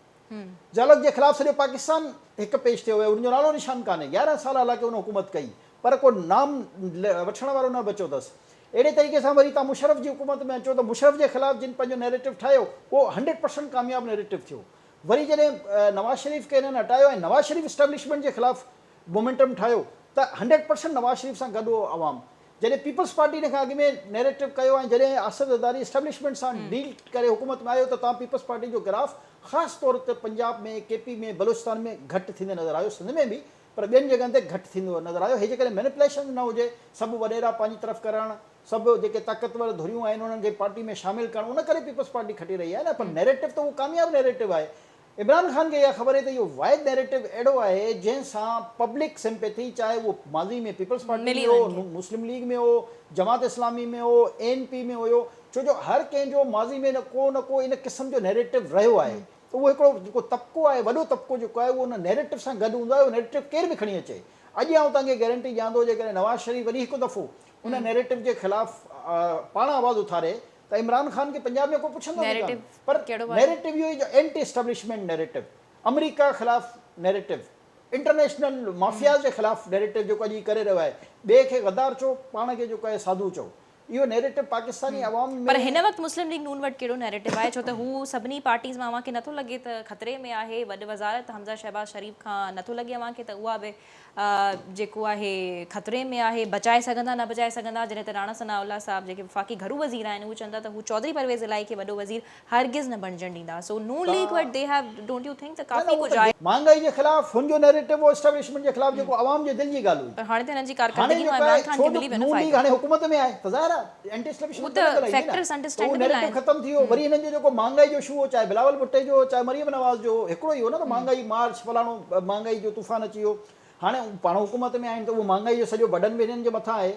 ज़ियालत जे ख़िलाफ़ु सॼो पाकिस्तान हिकु पेश थियो हुयो, उनजो नालो निशान कान्हे, 11 साल हालांकि उन हुकूमत कई पर को नाम वठण वारो न बचियो अथसि। अहिड़े तरीक़े सां वरी तव्हां मुशरफ जी हुकूमत में अचो त मुशरफ जे ख़िलाफ़ु जिन पंहिंजो नैरेटिव ठाहियो उहो 100% कामयाबु नैरेटिव थियो। वरी जॾहिं नवाज़ शरीफ़ खे हिननि हटायो ऐं नवाज़ शरीफ़ एस्टेब्लिशमेंट जे ख़िलाफ़ु मोमेंटम ठाहियो त 100% नवाज़ शरीफ़ सां गॾु हो आवाम। जॾहिं पीपल्स पार्टी हिन खां अॻु में नैरेटिव कयो ऐं जॾहिं आसिफ ज़रदारी एस्टेब्लिशमेंट सां डील करे हुकूमत में आयो त तव्हां पीपल्स पार्टी जो ग्राफ ख़ासि तौर ते पंजाब में, केपी में, बलूचिस्तान में घटि थींदे नज़र आयो, सिंध में बि पर ॿियनि जॻहनि ते घटि थींदो नज़र आयो। हे जेकॾहिं मैनिपुलेशन न हुजे, सभु वॾेरा पंहिंजी तरफ़ करणु, सभु जेके ताक़तवर धुरियूं आहिनि उन्हनि खे पार्टी में शामिलु करणु, उन करे पीपल्स पार्टी खटी रही आहे न। पर नैरेटिव त उहो कामयाबु नैरेटिव आहे। इमरान ख़ान खे इहा ख़बर आहे त इहो वाहिद नैरेटिव अहिड़ो आहे जंहिंसां पब्लिक सिंपैथी, चाहे उहो माज़ी में पीपल्स पार्टी में हो, मुस्लिम लीग में हो, जमात इस्लामी में हो, ANP में हुयो, छो जो हर कंहिंजो माज़ी में न को इन क़िस्म जो नैरेटिव रहियो आहे। त उहो हिकिड़ो जेको तबिको आहे, वॾो तबिको जेको आहे उहो उन नैरेटिव सां गॾु हूंदो आहे। उहो नैरेटिव केरु बि खणी अचे। अॼु आउं तव्हांखे गारंटी ॾियां थो जेकॾहिं नवाज़ शरीफ़ वरी हिकु दफ़ो उन नैरेटिव जे ख़िलाफ़ु पाण आवाज़ु उथारे त इमरान ख़ान खे पंजाब में को पुछंदो न कान। पर नैरेटिव इहो ई जो एंटी एस्टेब्लिशमेंट नैरेटिव, अमेरिका ख़िलाफ़ु नैरेटिव, इंटरनेशनल माफ़िया जे ख़िलाफ़ु नैरेटिव जेको अॼु करे रहियो आहे, ॿिए खे गद्दार चओ, पाण खे जेको आहे साधू चओ, इहो नैरेटिव पाकिस्तानी अवाम में। पर हिन वक़्तु मुस्लिम लीग नून वटि कहिड़ो नैरेटिव आहे, छो त हू सभिनी पार्टीज़ मां अव्हांखे नथो लॻे त ख़तरे में आहे। वॾे वज़ारत हमज़ा शहबाज़ शरीफ़ खां नथो लॻे अव्हांखे त उहा बि जेको आहे ख़तरे में आहे, बचाए सघंदा न बचाए सघंदा। जॾहिं त राणा सनाउल्लाह साहब जेके वफ़ाक़ी घरू वज़ीर आहिनि उहे चवंदा त हू चौधरी परवेज़ इलाही खे वॾो वज़ीर हरगिज़ न बणिजण ॾींदा। सो नून लीग वटि they have, don't U think त काफ़ी कुझु आहे। महांगाई जे ख़िलाफ़ु हुनजो नैरेटिव हो एस्टेब्लिशमेंट जे ख़िलाफ़ु जेको आवाम जे दिलि जी ॻाल्हि हुई। पर हाणे त हिननि जी कारकर्दगी मां इमरान ख़ान खे मिली वियो न फ़ाइदो। हाणे हुकूमत में आहे त ज़ाहिर आहे एंटी एस्टेब्लिशमेंट फैक्टर्स अंडरस्टैंडेबल आहिनि। ख़तम थी वियो। वरी हिननि जो जेको महांगाई जो इशू हो, चाहे बिलावल भुट्टे जो, चाहे मरियम नवाज़ जो, हिकिड़ो ई हो न त महांगाई मार्च फलाणो महांगाई जो तूफ़ान अची वियो। हाणे पाण हुकूमत में आहिनि त उहो महांगाई जो सॼो बर्डन बि हिननि जे मथां आहे।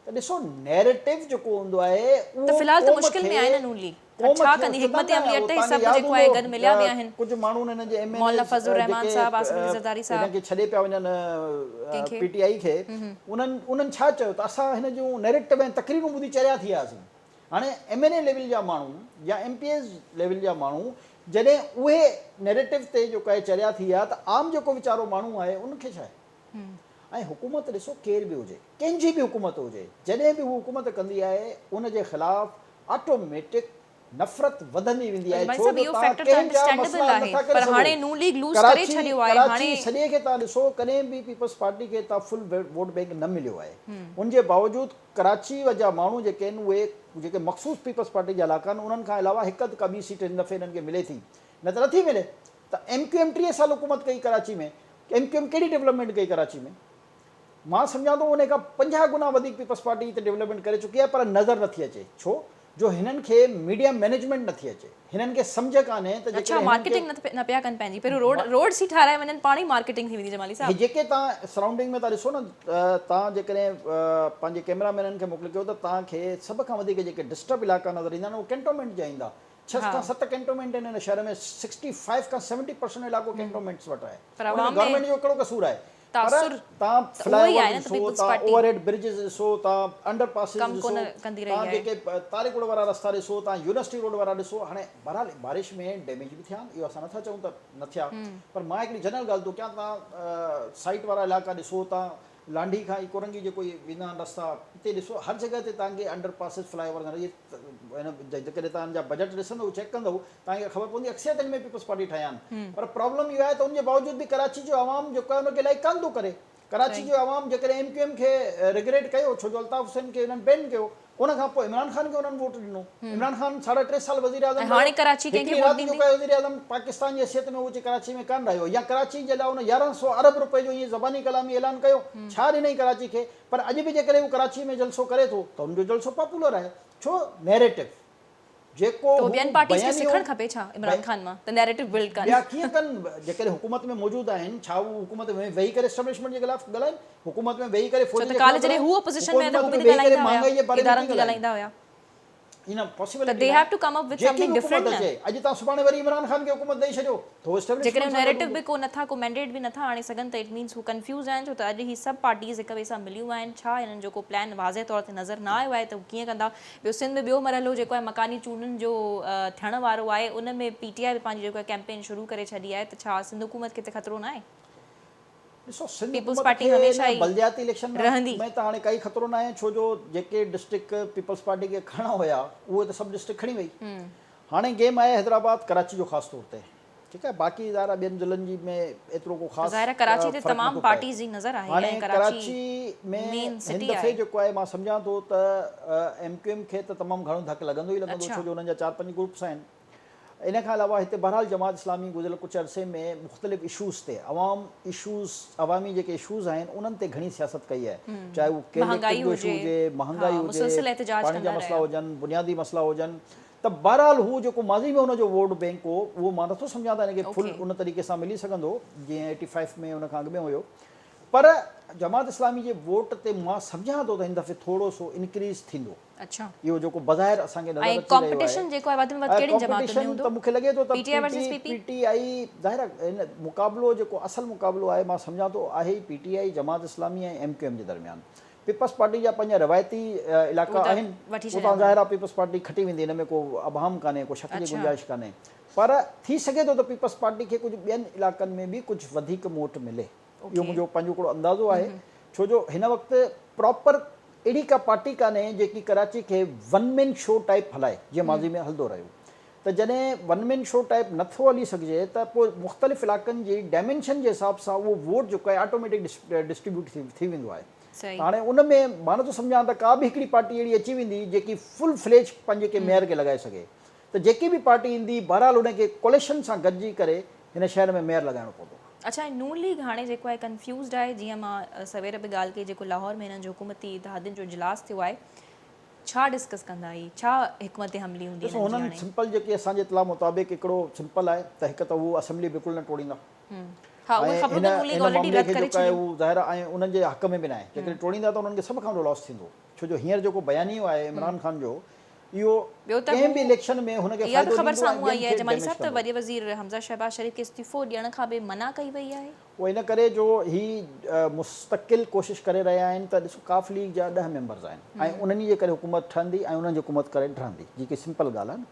त ॾिसो नैरेटिव जेको हूंदो आहे त फ़िलहाल त मुश्किल में आहे न नून लीग, छा कंदी? हिकमत अमलियत ते सभु जेको आहे गॾु मिलिया बि आहिनि। कुझु माण्हू हिननि जे मौलाना फज़लुर रहमान साहब, आसिफ अली ज़रदारी साहब हिनखे छॾे पिया वञनि PTI खे, उन्हनि छा चयो त असां हिन जूं नैरेटिव ऐं तकरीरूं ॿुधी चरिया थी वियासीं। हाणे MNA लेवल जा माण्हू या MPS लेवल जा माण्हू जॾहिं उहे नैरेटिव ते जेको आहे चरिया थी विया त आम जेको वीचारो माण्हू आहे उनखे छा आहे। ऐं हुकूमत ॾिसो केर बि हुजे, कंहिंजी बि हुकूमत हुजे, जॾहिं बि हू हुकूमत कंदी आहे उनजे ख़िलाफ़ु ऑटोमेटिक नफ़रत वधंदी वेंदी आहे। छो जो पर हाणे नून लीग लूज़ करे छॾियो आहे। हाणे सॼे खे तव्हां ॾिसो, कॾहिं बि पीपल्स पार्टी खे तव्हां फुल वोट बैंक न मिलियो आहे। उनजे बावजूदु कराची जा माण्हू जेके आहिनि उहे जेके मख़सूस पीपल्स पार्टी जा इलाइक़ा आहिनि उन्हनि खां अलावा हिकु का ॿी सीट हिन दफ़े हिननि खे मिले थी, न त नथी मिले। त MQM 30 साल हुकूमत कई कराची में, MQM कहिड़ी डेवलपमेंट कई कराची में? मां सम्झां थो उन खां 50 गुना वधीक पीपल्स पार्टी हिते डेवलपमेंट करे चुकी आहे, पर नज़र नथी अचे। छो जो हिननि खे मीडिया मैनेजमेंट नथी अचे, हिननि खे सम्झ कान्हे त अच्छा मार्केटिंग न पिया कनि पंहिंजी। पहिरियों रोड सी ठाराए वञनि, पाणी मार्केटिंग थी वेंदी। जमाली साहब जेके तव्हां सराउंडिंग में तव्हां ॾिसो न, तव्हां जेकॾहिं पंहिंजे कैमरामैननि खे मोकिले कयो त तव्हांखे सभ खां वधीक जेके डिस्टर्ब इलाइक़ा नज़र ईंदा आहिनि उहे कैंटोनमेंट जा ईंदा। 6 खां 7 कैंटोनमेंट आहिनि हिन शहर में। 65 खां 70% इलाइक़ो कैंटोनमेंट्स वटि आहे। गवर्नमेंट जो हिकिड़ो कसूर आहे। तासुर तव्हां त उहो ई फ्लाईओवर आहे न त ॾिसो, पीपल्स तव्हां पार्टी ओवरहेड ब्रिजिस ॾिसो, तव्हां अंडरपासिस कमु ॾिसो, कोन कंदी रही तव्हां आहे। जेके तारिक रोड वारा रस्ता ॾिसो, तव्हां यूनिवर्सिटी रोड वारा ॾिसो। हाणे बहरहाल बारिश में डैमेज बि थिया आहिनि, इहो असां नथा चऊं त न थिया, पर मां हिकिड़ी जनरल ॻाल्हि थो कयां। तव्हां साइट वारा इलाइक़ा ॾिसो, तव्हां लांडी खां कोरंगी जेको इहे वेंदा आहिनि रस्ता, हिते ॾिसो हर जॻह ते तव्हांखे अंडरपासिस फ्लाईओवर इहे जेकॾहिं तव्हांजा बजट ॾिसंदव चेक कंदव तव्हांखे ख़बर पवंदी अक्सरियतनि में पीपल्स पार्टी ठाहिया आहिनि। पर प्रॉब्लम इहो आहे त उनजे बावजूद बि कराची जो आवाम जेको आहे उनखे लाइक कान थो करे। कराची जो आवाम जेकॾहिं MQM खे रिग्रेट कयो, छो जो अल्ताफ़ हुसैन खे हुननि बैन कयो, उन खां पोइ इमरान ख़ान खे उन्हनि वोट ॾिनो। इमरान ख़ान 3.5 साल वज़ीर आज़म, हाणे कराची कंहिंखे वोट ॾींदी? वज़ीर आज़म पाकिस्तान जी हैसियत में उहो कराची में कान रहियो, या कराची जे लाइ उन 1100 अरब रुपए जो ईअं ज़बानी कलामी ऐलान कयो, छा ॾिनई कराची खे? पर अॼु बि जेकॾहिं उहो कराची में जलसो करे थो त उनजो जलसो पॉपुलर आहे। छो? नैरेटिव जेको तो ॿियनि पार्टीज़ खे सिखणु खपे छा इमरान ख़ान मां त नैरेटिव बिल्ड कनि? ॿिया कीअं कनि? जेकॾहिं हुकूमत में मौजूदु आहिनि, छा उहो हुकूमत में वेही करे एस्टेब्लिशमेंट जे ख़िलाफ़ ॻाल्हाइनि? हुकूमत में वेही करे छो त काल्ह जॾहिं हू अपोज़िशन में त हू बि ॻाल्हाईंदा हुया, इदारनि खे ॻाल्हाईंदा हुया। इन पॉसिबल त they have to come up with something different न। अॼु तव्हां सुभाणे वरी इमरान ख़ान खे हुकूमत ॾेई छॾियो तो जेकॾहिं नैरेटिव बि को नथा, को मैंडेट बि नथा आणे सघनि त इट मीन्स हू कंफ्यूज़ आहिनि। छो त अॼु ही सभु पार्टीज़ हिक ॿिए सां मिलियूं आहिनि। छा हिननि जो को प्लान वाज़े तौर ते नज़र न आयो आहे त हू कीअं कंदा? ॿियो सिंध में ॿियो मरहलो जेको आहे मकानी चूंडनि जो थियण वारो आहे, उन में PTI बि पंहिंजी जेको आहे कैंपेन शुरू करे छॾी आहे। त छा सिंध हुकूमत खे त ख़तरो न आहे? ॾिसो, सिंध पीपल्स हुकूमत पार्टी खे हमेशह ई बलदियाती इलेक्शन रहंदी। में त हाणे काई ख़तरो न आहे, छो जो जेके डिस्ट्रिक्ट पीपल्स पार्टी खे खणा हुया उहे त सभु डिस्ट्रिक्ट खणी वई। हाणे गेम आहे हैदराबाद कराची जो ख़ासि तौर ते, ठीकु आहे। बाक़ी इदारा ॿियनि ज़िलनि जी में एतिरो को ख़ासि ज़ाहिर कराची ते फ़र्क़ु तमामु नथो पए। पार्टीज़ जी नज़र आहे। हाणे ऐं कराची में मेन हिन सिटी दफ़े आहे। जेको आहे मां सम्झां थो त MQM खे त तमामु घणो धकु लॻंदो ई लॻंदो, अच्छा। छो जो हुननि जा 4-5 ग्रुप्स आहिनि। इन खां अलावा हिते बहरहाल जमात इस्लामी गुज़िरियल कुझु अरसे में मुख़्तलिफ़ इशूज़ ते अवामी जेके इशूज़ आहिनि उन्हनि ते घणी सियासत कई आहे। चाहे उहो महंगाई जो इशू हुजे, महांगाई हुजे, मुसलसिल एहतिजाज पाणी जा कंदा मसला रहिया। हुजनि, बुनियादी मसला हुजनि, त बहरहाल हू जेको माज़ी में हुनजो वोट बैंक हो उहो मां नथो सम्झां त हिनखे फुल उन तरीक़े सां मिली सघंदो जीअं 85 में हुन खां अॻु में हुयो। पर जमात इस्लामी जे वोट ते मां सम्झां थो त हिन दफ़े थोरो सो इंक्रीज़ थींदो। अच्छा। इहो जेको बज़ाहिर असांखे नज़र अची रहियो आहे। कॉम्पिटिशन जेको आहे वधि में वधि कहिड़ी जमातुनि में हूंदो? त मूंखे लॻे थो त PTI वर्सेस PP? PTI ज़ाहिर हिन मुक़ाबिलो जेको असल मुक़ाबिलो आहे मां सम्झां थो आहे ई PTI जमात इस्लामी ऐं MQM जे दरमियान। पीपल्स पार्टी जा पंहिंजा रवायती इलाइक़ा आहिनि, उतां ज़ाहिर आहे पीपल्स पार्टी खटी वेंदी, हिन में को अबाम कान्हे, को शक जी गुंजाइश कान्हे। पर थी सघे थो त पीपल्स पार्टी खे कुझु ॿियनि इलाइक़नि में बि कुझु वधीक मोट मिले। इहो मुंहिंजो पंहिंजो हिकिड़ो अंदाज़ो आहे, छो जो हिन वक़्तु प्रॉपर अहिड़ी का पार्टी कान्हे जेकी कराची खे वन मैन शो टाइप हलाए, जीअं माज़ी में हलंदो रहियो। त जॾहिं वन मैन शो टाइप नथो हली सघिजे त पोइ मुख़्तलिफ़ इलाइक़नि जी डायमेंशन जे हिसाब सां उहो वोट जेको आहे ऑटोमेटिक डिस्ट्रीब्यूट थी वेंदो आहे। हाणे उन में मां नथो सम्झां त का बि हिकिड़ी पार्टी अहिड़ी अची वेंदी जेकी फुल फ्लेज पंहिंजे के मेयर खे लॻाए सघे। त जेकी बि पार्टी ईंदी बहरहाल उनखे कोलेशन सां गॾिजी करे हिन शहर में मेयर लॻाइणो पवंदो। अच्छा, नून लीग हाणे जेको आहे कंफ्यूज़ड आहे। जीअं मां सवेर बि ॻाल्हि कई, जेको लाहौर में हिननि जो हुकूमती इतिहादियुनि जो इजलास थियो आहे, छा डिस्कस कंदा ही, छा हिकमत हमली हूंदी? ॾिसो, हुननि सिंपल जेकी असांजे इतला मुताबिक़ हिकिड़ो सिंपल आहे त हिकु त उहो असेंबली बिल्कुलु न टोड़ींदा, ऐं मामले खे जेको आहे उहो ज़ाहिर ऐं उन्हनि जे हक़ में बि न आहे। जेकॾहिं टोड़ींदा त उन्हनि खे सभ खां वॾो लॉस थींदो, छो जो हींअर जेको बयानियो आहे इमरान ख़ान जो, इहो कंहिं बि इलेक्शन में हुनखे फ़ाइदो ख़बर ॾींदो साम्हूं आई आहे। जमाली ऐं साहब, त वॾे वज़ीर हमज़ा शहबाज शरीफ़ खे इस्तीफ़ो ॾियण खां बि मना कई वई आहे। उहो इन करे जो ही मुस्तक़िल कोशिशि करे रहिया आहिनि त ॾिसो काफ़ लीग जा 10 मेंबर्स आहिनि ऐं उन्हनि जे करे हुकूमत ठहंदी ऐं उन्हनि जी हुकूमत करे ठहंदी, जेकी सिंपल ॻाल्हि आहे न।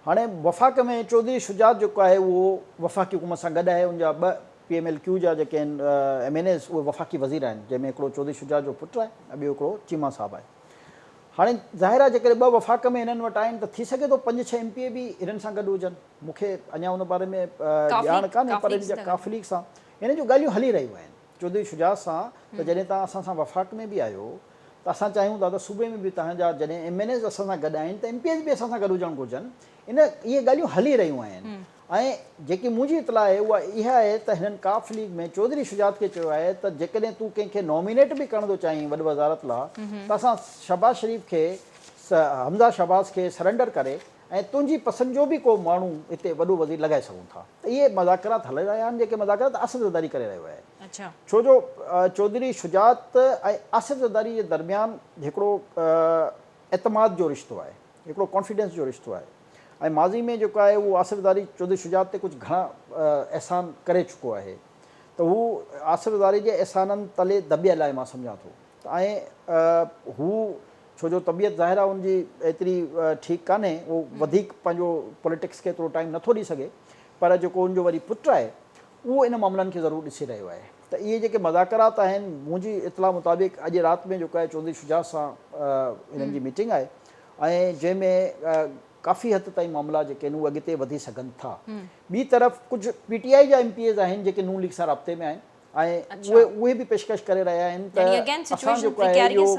हाणे वफ़ाक़ में चौधरी शुजात जेको आहे उहो वफ़ाक़ी हुकूमत सां गॾु आहे। उनजा 2 PMLQ जा जेके आहिनि MNAs उहे वफ़ाक़ी वज़ीर आहिनि, जंहिंमें हिकिड़ो चौधरी शुजात जो पुटु आहे ऐं ॿियो हिकिड़ो चीमा साहबु आहे। हाणे ज़ाहिर आहे जेकॾहिं 2 वफ़ाक़ में हिननि वटि आहिनि त थी सघे थो 5-6 MPA बि हिननि सां गॾु हुजनि। मूंखे अञा उन बारे में ॼाण कान्हे, पर हिन जा काफ़ लीग सां हिन जूं ॻाल्हियूं हली रहियूं आहिनि चौधरी शुजात सां। त जॾहिं तव्हां असां सां वफ़ाक़ में बि आहियो त असां चाहियूं था त सूबे में बि तव्हांजा जॾहिं MNAs असां सां गॾु आहिनि त MPAs बि असां सां गॾु हुजणु घुरिजनि। इहे ॻाल्हियूं हली रहियूं आहिनि। ऐं जेकी मुंहिंजी इतला आहे उहा इहा आहे त हिननि काफ़ लीग में चौधरी शुजात खे चयो आहे त जेकॾहिं तूं कंहिंखे नॉमिनेट बि करण थो चाहीं वॾी वज़ारत लाइ त असां शहबाज शरीफ़ खे हमज़ा शहबाज खे सरेंडर करे ऐं तुंहिंजी पसंदि जो बि को माण्हू हिते वॾो वज़ीर लॻाए सघूं था। त इहे मज़ाकरात हली रहिया आहिनि, जेके मज़ाकरात आसिफ़ ज़रदारी करे रहियो आहे। अच्छा। छो जो चौधरी शुजात ऐं आसिफ़ ज़रदारी जे दरमियान हिकिड़ो एतमाद जो रिश्तो आहे, हिकिड़ो कॉन्फिडेंस जो रिश्तो आहे। ऐं माज़ी में जेको आहे उहो आसिफ़ ज़रदारी चौधरी शुजात ते कुझु घणा अहसान करे चुको आहे। त हू आसिरदारी जे एहसाननि तले दॿियल आहे मां सम्झां थो। ऐं हू छो जो तबियत ज़ाहिर आहे हुनजी एतिरी ठीकु कान्हे, उहो वधीक पंहिंजो पॉलिटिक्स खे एतिरो टाइम नथो ॾेई सघे, पर जेको हुनजो वरी पुटु आहे उहो इन मामलनि खे ज़रूरु ॾिसी रहियो आहे। त इहे जेके मज़ाकरात आहिनि, मुंहिंजी इतला मुताबिक़ अॼु राति में जेको आहे चौधरी शुजात सां हिननि जी मीटिंग आहे, ऐं जंहिंमें काफ़ी हद ताईं मामला जेके आहिनि उहे अॻिते वधी सघनि था। ॿी तरफ़ कुझु PTI जा MPAs आहिनि जेके नून लीग सां राब्ते में आहिनि, ऐं उहे बि पेशकश करे रहिया आहिनि त असां जेको आहे इहो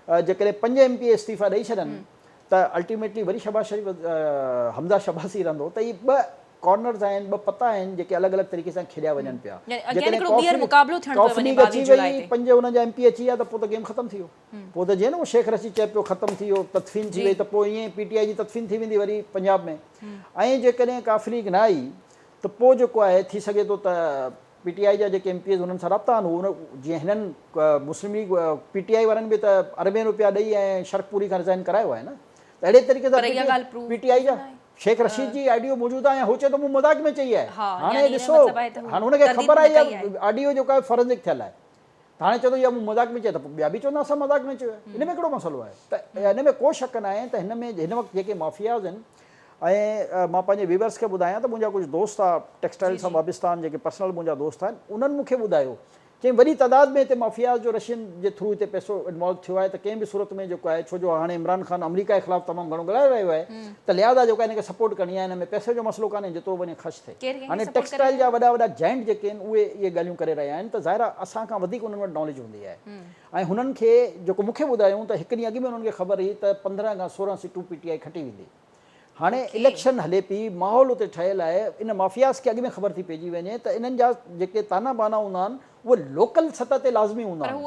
जेकॾहिं 5 MPA इस्तीफ़ा ॾेई छॾनि त अल्टीमेटली वरी शहबाज़ शरीफ़ हमज़ा शहबाज़ी रहंदो। त इहे 2 कॉर्नर्स आहिनि, 2 पता आहिनि जेके अलॻि अलॻि तरीक़े सां खेॾिया वञनि पिया। कॉफ़ी लीग अची वई, 5 हुनजा MP अची विया त पोइ त गेम ख़तमु थी वियो। पोइ त जीअं न उहो शेख रशीद चए पियो ख़तमु थी वियो, तदफ़ीन थी वई, त पोइ ईअं PTI जी तदफ़ीन थी वेंदी वरी पंजाब में। ऐं जेकॾहिं कॉफ़ी लीग न आई त पोइ जेको आहे थी सघे थो त PTI जा जेके MPAs हुननि सां राब्ता आहिनि, उन जीअं हिननि मुस्लिम लीग PTI वारनि बि त अरबें रुपया ॾेई ऐं शर्कपुरी खां रिज़ाइन करायो आहे न। त अहिड़े तरीक़े सां PTI जा शेख रशीद जी ऑडियो मौजूदु आहे, ऐं हू चए थो मूं मज़ाक में चई आहे। हाणे ॾिसो, हाणे हुनखे ख़बर आहे इहा ऑडियो जेको आहे फॉरेंसिक थियल आहे, त हाणे चए थो इहा मूं मज़ाक में चए, त ॿिया बि चवंदा असां मज़ाक में चयो आहे। हिन में कहिड़ो मसइलो आहे? त हिन में को शक न आहे त हिन वक़्तु जेके माफ़ियाज़ आहिनि, ऐं मां पंहिंजे व्यूवर्स खे ॿुधायां त मुंहिंजा कुझु दोस्त आहे टेक्सटाइल सां वाबिस्ता आहिनि, जेके पर्सनल मुंहिंजा दोस्त आहिनि, उन्हनि मूंखे ॿुधायो चई वॾी तइदाद में हिते माफ़ियाज़ जो रशियन जे थ्रू हिते पैसो इन्वॉल्व थियो आहे। त कंहिं बि सूरत में जेको आहे, छो जो हाणे इमरान ख़ान अमरीका जे ख़िलाफ़ु तमामु घणो ॻाल्हाए रहियो आहे, त लिहाज़ा जेको आहे हिनखे सपोर्ट करणी आहे। हिन में पैसे जो मसइलो कान्हे, जेतिरो वञे ख़र्च थिए। हाणे टेक्सटाइल जा वॾा वॾा जाइंट जेके आहिनि उहे इहे ॻाल्हियूं करे रहिया आहिनि, त ज़ाहिर आहे असांखां वधीक उन्हनि वटि नॉलेज हूंदी आहे। ऐं हुननि खे जेको मूंखे ॿुधायूं त हिकु ॾींहुं अॻु में हुननि खे ख़बर हुई त 15 खां 16 सीटूं PTI खटी वेंदी। हाणे इलेक्शन हले पई, माहौल उते ठहियलु आहे, इन माफ़ियाज़ खे अॻु में ख़बर थी पइजी वञे त इन्हनि जा जेके ताना बाना हूंदा आहिनि उहे लोकल सतह ते लाज़मी हूंदा आहिनि।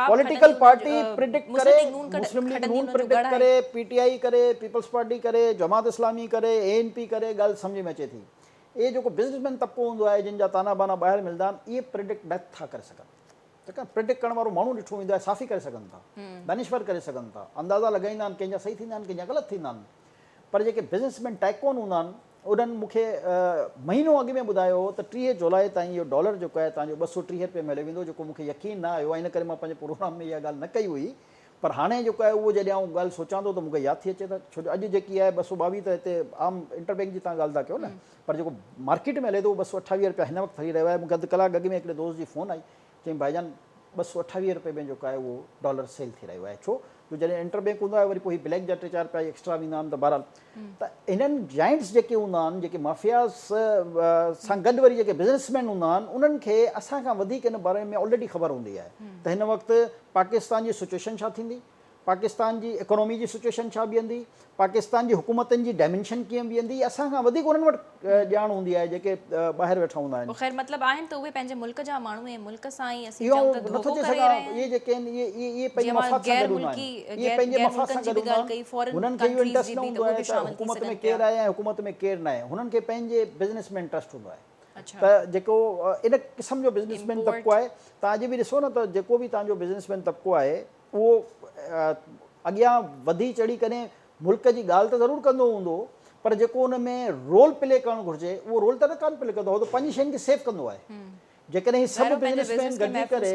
पॉलिटिकल पार्टी प्रिडिक्ट करे, मुस्लिम लीग नून प्रिडिक्ट करे, PTI करे, पीपल्स पार्टी करे, जमात इस्लामी करे, ANP करे, ॻाल्हि सम्झ में अचे थी। इहे जेको बिज़नेसमैन तबिको हूंदो आहे, जिन जा ताना बाना ॿाहिरि मिलंदा आहिनि, इहे प्रिडिक्ट नथा करे सघनि। त प्रिडिक्ट करण वारो माण्हू ॾिठो वेंदो आहे, साफ़ी करे सघनि था, दानिश्वर करे सघनि था, अंदाज़ा लॻाईंदा आहिनि, कंहिंजा सही थींदा आहिनि, कंहिंजा ग़लति थींदा आहिनि। पर जेके बिज़नेसमैन टाइकोन हूंदा आहिनि, उन्हनि मूंखे महीनो अॻु में ॿुधायो त 30 जुलाई ताईं इहो डॉलर जेको आहे तव्हांजो 230 रुपए में हले वेंदो, जेको मूंखे यकीन न आयो आहे। इन करे मां पंहिंजे प्रोग्राम में इहा ॻाल्हि न कई हुई। पर हाणे जेको आहे उहो जॾहिं आउं ॻाल्हि सोचां थो त मूंखे यादि थी अचे त, छो जो अॼु जेकी आहे 222 त हिते आम इंटरबैंक जी तव्हां ॻाल्हि था कयो न, पर जेको मार्केट में हले थो 228 रुपया हिन वक़्तु हली रहियो आहे। मूंखे अधु कलाक अॻु में हिकिड़े दोस्त जी फ़ोन आई, चई भाईजान 228 रुपए में जेको आहे उहो डॉलर सेल थी रहियो आहे। छो जो जॾहिं इंटरबैंक हूंदो आहे वरी पोइ ब्लैक जा 3-4 रुपया एक्स्ट्रा वेंदा आहिनि। त बहरहाल त इन्हनि जाइंट्स जेके हूंदा आहिनि, जेके माफ़ियाज़ सां गॾु वरी जेके बिज़नेसमैन हूंदा आहिनि, उन्हनि खे असांखां वधीक इन बारे में ऑलरेडी ख़बर हूंदी आहे त हिन वक़्तु पाकिस्तान जी सिचुएशन छा थींदी, पाकिस्तान जी इकोनॉमी जी सिचुएशन छा बीहंदी, पाकिस्तान जी हुकूमतनि जी डायमेंशन कीअं बीहंदी, असांखां वधीक उन्हनि वटि ॼाण हूंदी आहे जेके ॿाहिरि वेठा हूंदा आहिनि। ख़ैर मतिलबु आहिनि त उहे पंहिंजे मुल्क जा माण्हू ऐं मुल्क सां ई असीं इहो नथो चई सघां, इहे जेके आहिनि इहे पंहिंजे मफ़ाद सां गॾु हूंदा आहिनि, इहे पंहिंजे मफ़ाद सां गॾु हूंदा आहिनि। हुननि खे इहो इंट्रस्ट न हूंदो आहे त हुकूमत में केरु आहे ऐं हुकूमत में केरु न आहे, हुननि खे पंहिंजे बिज़नेस में इंट्रस्ट हूंदो आहे। त जेको इन क़िस्म जो बिज़नेसमैन तबिको आहे, तव्हां अॼु बि ॾिसो न त जेको बि तव्हांजो बिज़नेसमैन तबिको आहे उहो अॻियां वधी चढ़ी करे मुल्क जी ॻाल्हि त ज़रूरु कंदो हूंदो, पर जेको उन में रोल प्ले करणु घुरिजे उहो रोल त न कान प्ले कंदो, उहो त पंहिंजी शयुनि खे सेव कंदो आहे। जेकॾहिं ही सभु बिज़नेसमैन गॾिजी करे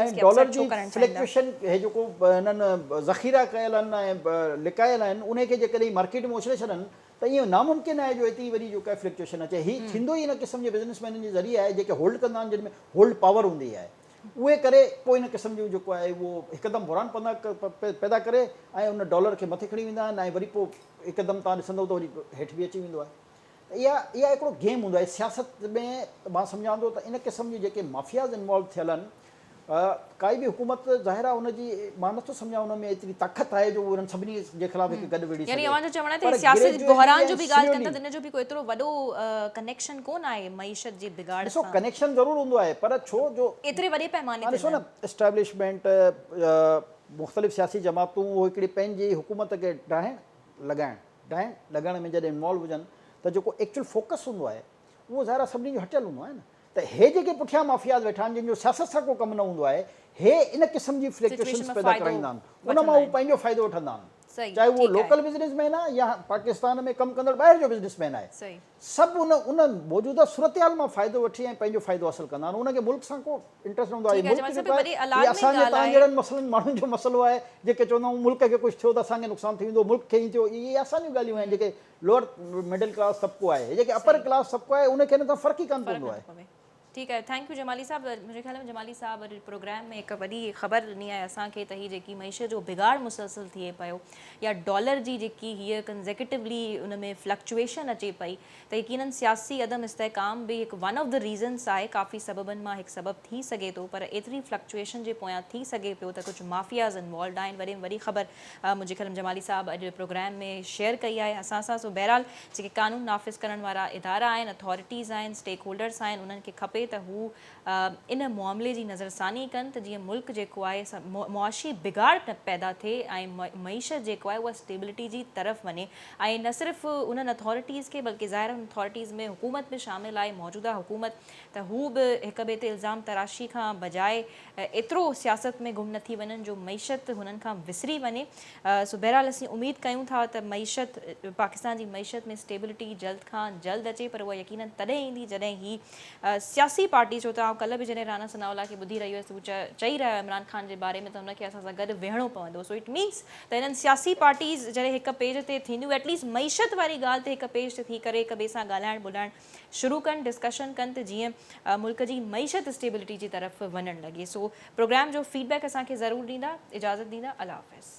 ऐं डॉलर जी फ्लक्चुएशन हे जेको हिननि ज़ख़ीरा कयल आहिनि ऐं लिकायल आहिनि, उन खे जेकॾहिं मार्केट में उछले छॾनि त इहो नामुमकिन आहे जो हिते वरी जेको आहे फ्लक्चुएशन अचे। हीउ थींदो ई इन क़िस्म जे बिज़नेसमैननि जे ज़रिए आहे जेके होल्ड कंदा आहिनि, जिन में होल्ड पावर हूंदी आहे। उहे करे पोइ इन क़िस्म जो जेको आहे उहो हिकदमि बुरान पैदा करे ऐं उन डॉलर खे मथे खणी वेंदा आहिनि ऐं वरी पोइ हिकदमि तव्हां ॾिसंदव त वरी हेठि बि अची वेंदो आहे। इहा हिकिड़ो गेम हूंदो आहे सियासत में। मां सम्झां थो त इन क़िस्म जी जेके माफ़ियाज़ इन्वॉल्व थियल आहिनि, काई बि हुकूमत ज़ाहिर आहे हुनजी, मां नथो सम्झां हुन में एतिरी ताक़त आहे जो उन्हनि सभिनी जे ख़िलाफ़ हिकु गॾु वेड़ी सघे। यानी चवण आहे सियासत बहरान जो बि ॻाल्हि कनि था, इन जो बि कोई एतिरो वॾो कनेक्शन कोन आहे मईशत जी बिगाड़ सां। ॾिसो कनेक्शन ज़रूरु हूंदो आहे, पर छो जो एतिरे वॾे पैमाने ते ॾिसो न एस्टेब्लिशमेंट मुख़्तलिफ़ सियासी जमातूं उहो हिकिड़ी पंहिंजी हुकूमत खे लॻाइण में जॾहिं इन्वॉल्व हुजनि त जेको एक्चुअल फोकस हूंदो आहे उहो ज़ाहिर सभिनी जो हटियल हूंदो आहे न। त हे जेके पुठियां माफ़ियाज़ वेठा आहिनि, जिन जो सियासत सां को कमु न हूंदो आहे, हे इन क़िस्म जी फ्लक्चुएशन्स पैदा कराईंदा आहिनि, उन मां हू पंहिंजो फ़ाइदो वठंदा आहिनि। सही, चाहे वो ठीकु आहे। लोकल बिज़नेसमैन आहे या पाकिस्तान में कमु कंदड़ ॿाहिरि जो बिज़नेसमैन आहे, सही सभु उन मौजूदा सूरतयाल मां फ़ाइदो वठी ऐं पंहिंजो फ़ाइदो हासिलु कंदा आहिनि। उनखे मुल्क सां को इंट्रस्ट न हूंदो आहे। ठीकु आहे, मुल्क जमाल जेको साहब, आहे वरी इहे अलादमी असांजे ॻाल्हि तव्हां आहे। जहिड़नि मसलनि माण्हुनि जो मसइलो आहे जेके चवंदा आहियूं मुल्क खे कुझु थियो त असांखे नुक़सानु थी वेंदो, मुल्क खे ई थियो। इहे असांजूं ॻाल्हियूं आहिनि जेके लोअर मिडिल क्लास तबिको आहे, जेके अपर क्लास तबिको आहे उनखे हिन सां फ़र्क़ु ई कान फ़र्क़ु पवंदो आहे। नथो पवे। ठीकु आहे, थैंक यू जमाली साहब। मुंहिंजे ख़्याल में जमाली साहब अॼु प्रोग्राम में हिकु वॾी ख़बर ॾिनी आहे असांखे त हीअ जेकी मईशत जो बिगाड़ मुसलसल थिए पियो या डॉलर जी जेकी हीअ कंज़ेक्यूटिवली उन में फ्लक्चुएशन अचे पई, त यकीनन सियासी अदम इस्तेहकाम बि हिकु वन ऑफ द रीज़न्स आहे। काफ़ी सबबनि मां हिकु सबबु थी सघे थो, पर एतिरी फ्लक्चुएशन जे पोयां थी सघे पियो त कुझु माफ़ियाज़ इन्वॉल्व आहिनि। वरी वॾी ख़बर मुंहिंजे ख़्याल में जमाली साहब अॼु प्रोग्राम में शेयर कई आहे असां सां। सो बहरहाल जेके कानून नाफ़िज़ करण वारा इदारा आहिनि, अथॉरिटीज़ आहिनि, स्टेक होल्डर्स आहिनि, उन्हनि खे खपे त हू इन मामले जी नज़रसानी कनि त जीअं मुल्क जेको आहे मुआशी बिगाड़ न पैदा थिए ऐं मईशत जेको आहे उहा स्टेबिलिटी जी तरफ़ वञे। ऐं न सिर्फ़ु उन्हनि अथॉरिटीज़ खे बल्कि ज़ाहिर अथॉरिटीज़ में हुकूमत बि शामिल आहे, मौजूदा हुकूमत, त हू बि हिक ॿिए ते इल्ज़ाम तराशी खां बजाए एतिरो सियासत में गुम न थी वञनि जो मईशत हुननि खां विसरी वञे। सो बहरहाल असीं उमेद कयूं था त मईशत पाकिस्तान जी मईशत में स्टेबिलिटी जल्द खां जल्द अचे, पर उहा यकीनन तॾहिं ईंदी जॾहिं ही सियासी पार्टी, छो त आउं कल्ह बि जॾहिं राना सनाउल्ला खे ॿुधी रही हुयसि, हू चई रहियो इमरान ख़ान जे बारे में त हुनखे असां सां गॾु वेहणो पवंदो। सो इट मीन्स त हिननि सियासी पार्टीज़ जॾहिं हिक पेज ते थींदियूं, एटलीस्ट मईशत वारी ॻाल्हि ते हिक पेज ते थी करे हिक ॿिए सां ॻाल्हाइणु ॿोलाइणु शुरू कनि, डिस्कशन कनि त जीअं मुल्क जी मईशत स्टेबिलिटी जी तरफ़ वञणु लॻे। सो प्रोग्राम जो फीडबैक असांखे ज़रूरु ॾींदा, इजाज़त ॾींदा। अल्लाह हाफ़िज़।